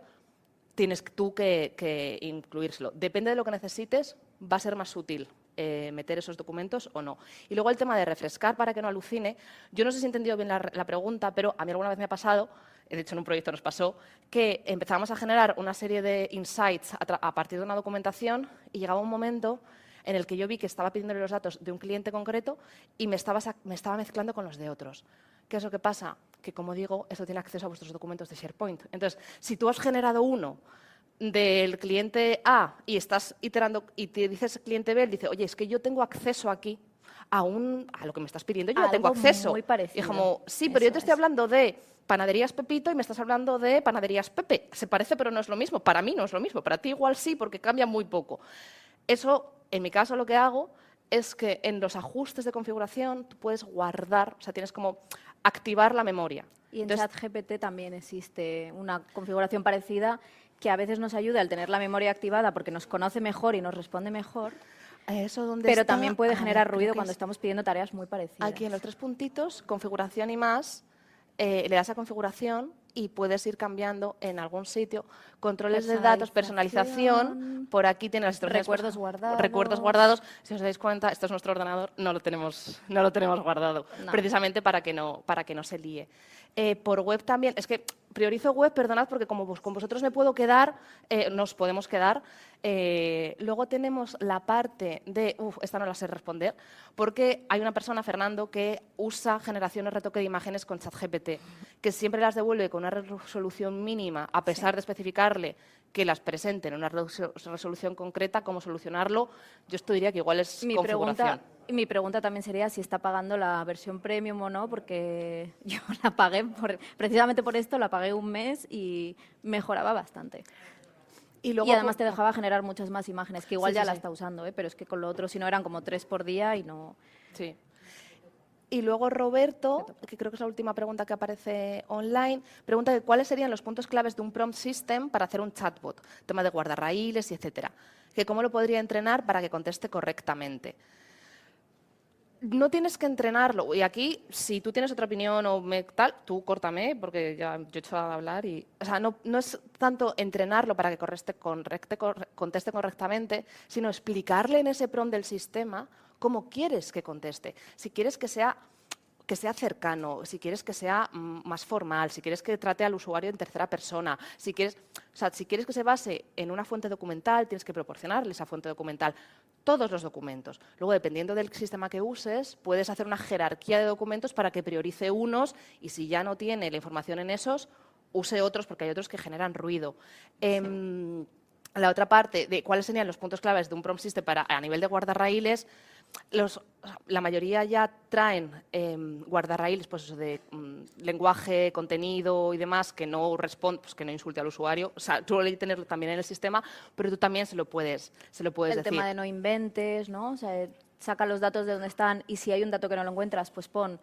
tienes tú que incluírselo. Depende de lo que necesites, va a ser más útil meter esos documentos o no. Y luego el tema de refrescar para que no alucine. Yo no sé si he entendido bien la pregunta, pero a mí alguna vez me ha pasado, de hecho en un proyecto nos pasó, que empezábamos a generar una serie de insights a partir de una documentación y llegaba un momento en el que yo vi que estaba pidiéndole los datos de un cliente concreto y me estaba mezclando con los de otros. ¿Qué es lo que pasa? Que, como digo, esto tiene acceso a vuestros documentos de SharePoint. Entonces, si tú has generado uno del cliente A y estás iterando y te dices cliente B, él dice, oye, es que yo tengo acceso aquí a lo que me estás pidiendo, yo ya tengo acceso. Muy parecido. Y como, sí, pero yo te estoy hablando de panaderías Pepito y me estás hablando de panaderías Pepe. Se parece, pero no es lo mismo. Para mí no es lo mismo. Para ti igual sí, porque cambia muy poco. Eso, en mi caso, lo que hago es que en los ajustes de configuración tú puedes guardar, o sea, tienes como activar la memoria. Y en ChatGPT también existe una configuración parecida que a veces nos ayuda al tener la memoria activada porque nos conoce mejor y nos responde mejor, pero también puede generar ruido cuando estamos pidiendo tareas muy parecidas. Aquí en los 3 puntitos, configuración y más, le das a configuración y puedes ir cambiando en algún sitio controles de datos, personalización. Por aquí tiene las instrucciones. Recuerdos guardados. Si os dais cuenta, esto es nuestro ordenador, no lo tenemos guardado, precisamente para que no se líe. Por web también, es que priorizo web, perdonad, porque como con vosotros me puedo quedar, nos podemos quedar. Luego tenemos la parte de, esta no la sé responder, porque hay una persona, Fernando, que usa generación o retoque de imágenes con ChatGPT, que siempre las devuelve con una resolución mínima, a pesar de especificarle que las presente en una resolución concreta. ¿Cómo solucionarlo? Yo esto diría que igual es configuración. Mi pregunta también sería si está pagando la versión premium o no, porque yo la pagué, precisamente por esto, la pagué un mes y mejoraba bastante. Y además te dejaba generar muchas más imágenes, que igual la está usando, pero es que con lo otro, si no, eran como 3 por día y no... Sí. Y luego Roberto, que creo que es la última pregunta que aparece online, pregunta que cuáles serían los puntos claves de un prompt system para hacer un chatbot, tema de guardarraíles y etcétera. Que cómo lo podría entrenar para que conteste correctamente. No tienes que entrenarlo. Y aquí, si tú tienes otra opinión o tal, tú córtame, porque ya yo he hecho a hablar. O sea, no es tanto entrenarlo para que conteste correctamente, sino explicarle en ese prompt del sistema cómo quieres que conteste. Si quieres que sea cercano, si quieres que sea más formal, si quieres que trate al usuario en tercera persona, si quieres que se base en una fuente documental, tienes que proporcionarle esa fuente documental, todos los documentos. Luego, dependiendo del sistema que uses, puedes hacer una jerarquía de documentos para que priorice unos y si ya no tiene la información en esos, use otros porque hay otros que generan ruido. La otra parte de cuáles serían los puntos claves de un prompt system a nivel de guardarraíles, la mayoría ya traen guardarraíles pues, de lenguaje, contenido y demás que no pues, que no insulte al usuario. O sea, tú lo puedes tenerlo también en el sistema, pero tú también se lo puedes decir. El tema de no inventes, ¿no? O sea, saca los datos de donde están y si hay un dato que no lo encuentras, pues pon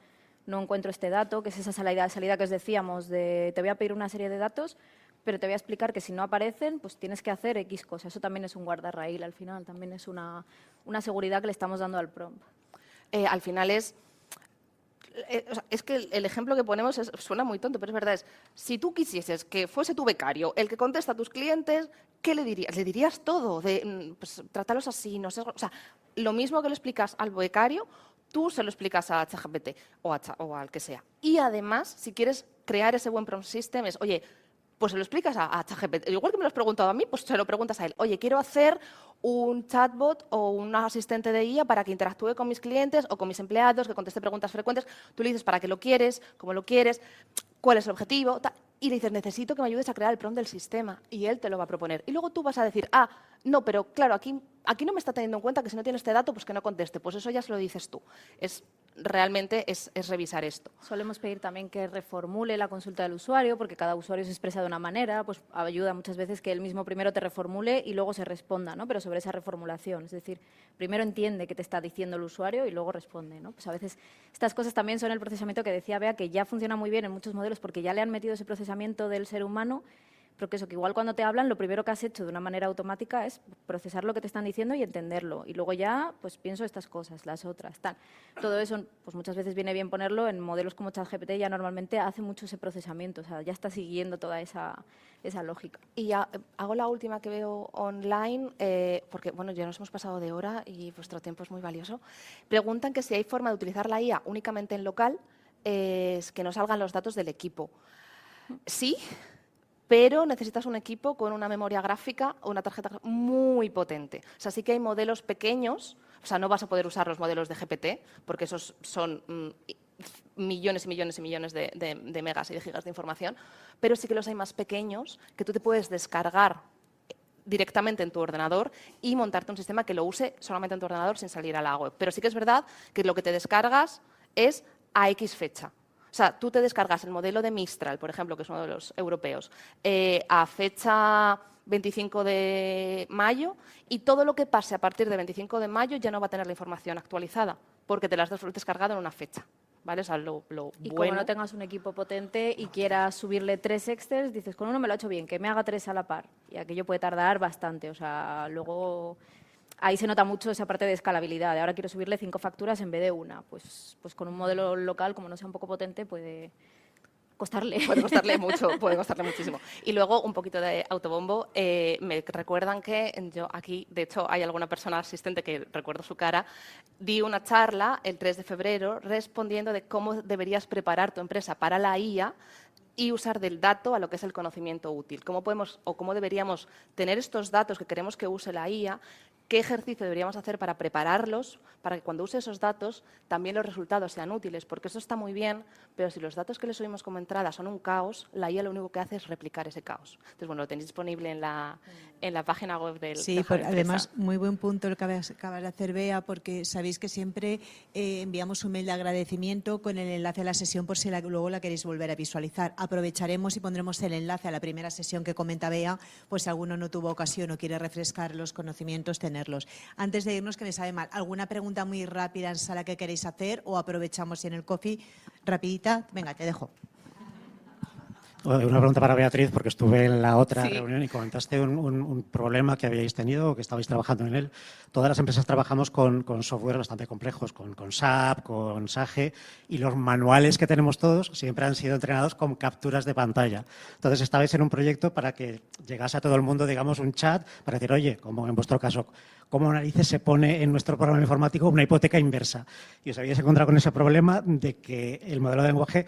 no encuentro este dato, que es esa salida que os decíamos de te voy a pedir una serie de datos, pero te voy a explicar que si no aparecen, pues tienes que hacer X cosas. Eso también es un guardarraíl al final, también es una seguridad que le estamos dando al prompt. Al final es que el ejemplo que ponemos suena muy tonto, pero es verdad. Si tú quisieses que fuese tu becario el que contesta a tus clientes, ¿qué le dirías? Le dirías todo, pues, trátalos así, no sé. O sea, lo mismo que le explicas al becario, tú se lo explicas a ChatGPT o al que sea. Y además, si quieres crear ese buen prompt system, oye, pues se lo explicas a ChatGPT. Igual que me lo has preguntado a mí, pues se lo preguntas a él. Oye, quiero hacer un chatbot o un asistente de IA para que interactúe con mis clientes o con mis empleados, que conteste preguntas frecuentes. Tú le dices para qué lo quieres, cómo lo quieres, cuál es el objetivo, y le dices, necesito que me ayudes a crear el prompt del sistema, y él te lo va a proponer. Y luego tú vas a decir, no, pero claro, aquí no me está teniendo en cuenta que si no tiene este dato, pues que no conteste. Pues eso ya se lo dices tú. Realmente es revisar esto. Solemos pedir también que reformule la consulta del usuario, porque cada usuario se expresa de una manera, pues ayuda muchas veces que él mismo primero te reformule y luego se responda, ¿no? Pero sobre esa reformulación, es decir, primero entiende qué te está diciendo el usuario y luego responde, ¿no? Pues a veces estas cosas también son el procesamiento que decía Bea, que ya funciona muy bien en muchos modelos porque ya le han metido ese procesamiento del ser humano, pero que igual cuando te hablan, lo primero que has hecho de una manera automática es procesar lo que te están diciendo y entenderlo. Y luego ya, pues pienso estas cosas, las otras, tal. Todo eso, pues muchas veces viene bien ponerlo en modelos como ChatGPT, ya normalmente hace mucho ese procesamiento, o sea, ya está siguiendo toda esa lógica. Y ya hago la última que veo online, porque bueno, ya nos hemos pasado de hora y vuestro tiempo es muy valioso. Preguntan que si hay forma de utilizar la IA únicamente en local, es que no salgan los datos del equipo. Sí, pero necesitas un equipo con una memoria gráfica o una tarjeta muy potente. O sea, sí que hay modelos pequeños, o sea, no vas a poder usar los modelos de GPT, porque esos son millones y millones y millones de megas y de gigas de información, pero sí que los hay más pequeños que tú te puedes descargar directamente en tu ordenador y montarte un sistema que lo use solamente en tu ordenador sin salir a la web. Pero sí que es verdad que lo que te descargas es a X fecha. O sea, tú te descargas el modelo de Mistral, por ejemplo, que es uno de los europeos, a fecha 25 de mayo y todo lo que pase a partir de 25 de mayo ya no va a tener la información actualizada porque te la has descargado en una fecha. ¿Vale? O sea, lo y bueno. Como no tengas un equipo potente y quieras subirle 3 Excel, dices, con uno me lo ha hecho bien, que me haga 3 a la par. Y aquello puede tardar bastante. O sea, luego ahí se nota mucho esa parte de escalabilidad. Ahora quiero subirle 5 facturas en vez de una. Pues con un modelo local, como no sea un poco potente, puede costarle. Puede costarle mucho, puede costarle muchísimo. Y luego, un poquito de autobombo, me recuerdan que yo aquí, de hecho, hay alguna persona asistente que recuerdo su cara, di una charla el 3 de febrero respondiendo de cómo deberías preparar tu empresa para la IA y usar del dato a lo que es el conocimiento útil. ¿Cómo podemos o cómo deberíamos tener estos datos que queremos que use la IA? ¿Qué ejercicio deberíamos hacer para prepararlos, para que cuando use esos datos también los resultados sean útiles? Porque eso está muy bien, pero si los datos que le subimos como entrada son un caos, la IA lo único que hace es replicar ese caos. Entonces, bueno, lo tenéis disponible en la página web del Sí, además, muy buen punto el que acabas de hacer, Bea, porque sabéis que siempre enviamos un mail de agradecimiento con el enlace a la sesión por si luego la queréis volver a visualizar. Aprovecharemos y pondremos el enlace a la primera sesión que comenta Bea, pues si alguno no tuvo ocasión o quiere refrescar los conocimientos, tenerlos. Antes de irnos, que me sabe mal, ¿alguna pregunta muy rápida en sala que queréis hacer o aprovechamos en el coffee? Rapidita, venga, te dejo. Una pregunta para Beatriz, porque estuve en la otra reunión y comentaste un problema que habíais tenido o que estabais trabajando en él. Todas las empresas trabajamos con software bastante complejos, con SAP, con SAGE, y los manuales que tenemos todos siempre han sido entrenados con capturas de pantalla. Entonces, estabais en un proyecto para que llegase a todo el mundo, digamos, un chat para decir, oye, como en vuestro caso, ¿cómo narices se pone en nuestro programa informático una hipoteca inversa? Y os habíais encontrado con ese problema de que el modelo de lenguaje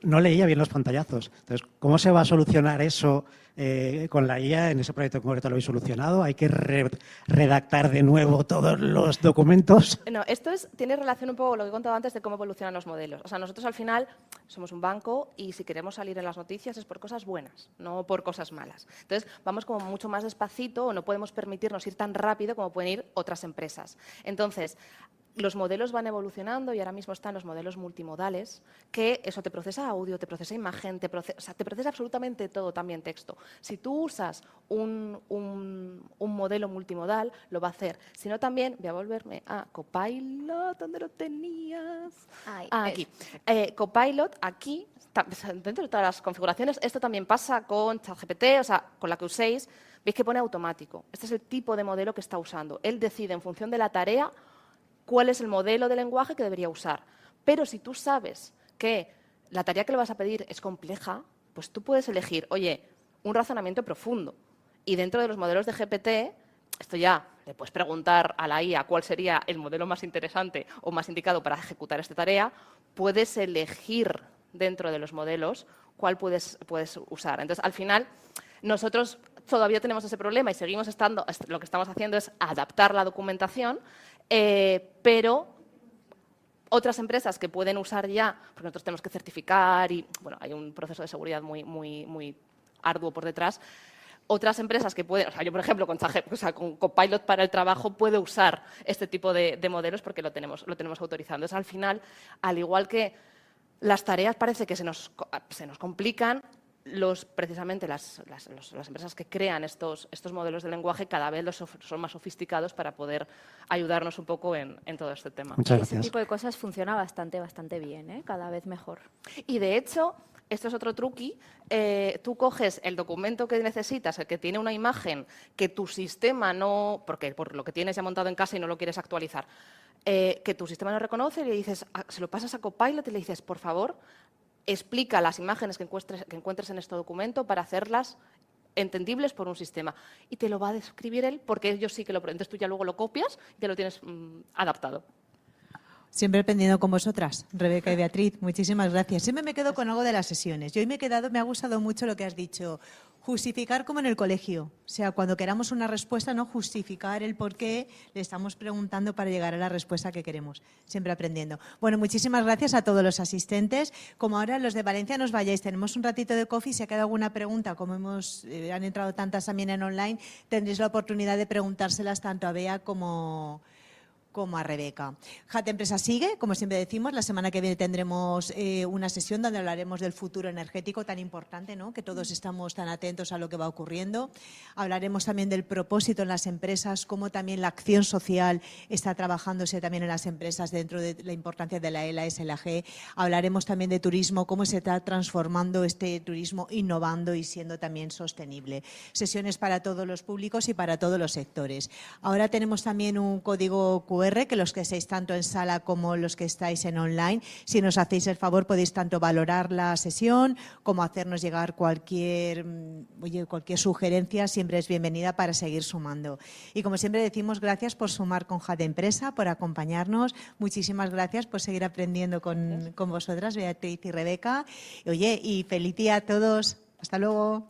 no leía bien los pantallazos. Entonces, ¿cómo se va a solucionar eso con la IA? En ese proyecto concreto lo habéis solucionado. ¿Hay que redactar de nuevo todos los documentos? No, esto tiene relación un poco con lo que he contado antes de cómo evolucionan los modelos. O sea, nosotros al final somos un banco y si queremos salir en las noticias es por cosas buenas, no por cosas malas. Entonces, vamos como mucho más despacito o no podemos permitirnos ir tan rápido como pueden ir otras empresas. Entonces, los modelos van evolucionando y ahora mismo están los modelos multimodales, que eso te procesa audio, te procesa imagen, te procesa absolutamente todo, también texto. Si tú usas un modelo multimodal, lo va a hacer. Si no, también voy a volverme a Copilot, ¿dónde lo tenías? Aquí. Copilot, aquí, dentro de todas las configuraciones, esto también pasa con ChatGPT, o sea, con la que uséis, veis que pone automático. Este es el tipo de modelo que está usando. Él decide en función de la tarea cuál es el modelo de lenguaje que debería usar. Pero si tú sabes que la tarea que le vas a pedir es compleja, pues tú puedes elegir, oye, un razonamiento profundo. Y dentro de los modelos de GPT, esto ya le puedes preguntar a la IA cuál sería el modelo más interesante o más indicado para ejecutar esta tarea, puedes elegir dentro de los modelos cuál puedes usar. Entonces, al final, nosotros todavía tenemos ese problema y seguimos lo que estamos haciendo es adaptar la documentación, pero otras empresas que pueden usar ya, porque nosotros tenemos que certificar y bueno, hay un proceso de seguridad muy arduo por detrás. Otras empresas que pueden, o sea, yo por ejemplo con Copilot para el trabajo puedo usar este tipo de modelos porque lo tenemos autorizado. Entonces, al final, al igual que las tareas parece que se nos complican, precisamente las empresas que crean estos modelos de lenguaje cada vez son más sofisticados para poder ayudarnos un poco en todo este tema. Muchas gracias. Ese tipo de cosas funciona bastante bien, ¿eh? Cada vez mejor. Y de hecho, esto es otro truqui, tú coges el documento que necesitas, el que tiene una imagen que tu sistema no, porque por lo que tienes ya montado en casa y no lo quieres actualizar, que tu sistema no reconoce y le dices, se lo pasas a Copilot y le dices, por favor, explica las imágenes que encuentres en este documento para hacerlas entendibles por un sistema. Y te lo va a describir él porque ellos sí que entonces tú ya luego lo copias y ya lo tienes adaptado. Siempre aprendiendo con vosotras, Rebeca y Beatriz. Muchísimas gracias. Siempre me quedo con algo de las sesiones. Yo hoy me ha gustado mucho lo que has dicho. Justificar como en el colegio. O sea, cuando queramos una respuesta, no justificar el por qué le estamos preguntando para llegar a la respuesta que queremos. Siempre aprendiendo. Bueno, muchísimas gracias a todos los asistentes. Como ahora los de Valencia nos vayáis, tenemos un ratito de coffee. Si ha quedado alguna pregunta, como han entrado tantas también en online, tendréis la oportunidad de preguntárselas tanto a Bea como a Rebeca. Jat Empresa sigue, como siempre decimos, la semana que viene tendremos una sesión donde hablaremos del futuro energético tan importante, ¿no? Que todos estamos tan atentos a lo que va ocurriendo. Hablaremos también del propósito en las empresas, cómo también la acción social está trabajándose también en las empresas dentro de la importancia de la E, la S, la G. Hablaremos también de turismo, cómo se está transformando este turismo, innovando y siendo también sostenible. Sesiones para todos los públicos y para todos los sectores. Ahora tenemos también un código QR QR, que los que estéis tanto en sala como los que estáis en online, si nos hacéis el favor, podéis tanto valorar la sesión como hacernos llegar cualquier sugerencia, siempre es bienvenida para seguir sumando. Y como siempre decimos, gracias por sumar con Jade Empresa, por acompañarnos. Muchísimas gracias por seguir aprendiendo con vosotras, Beatriz y Rebeca. Y feliz día a todos. Hasta luego.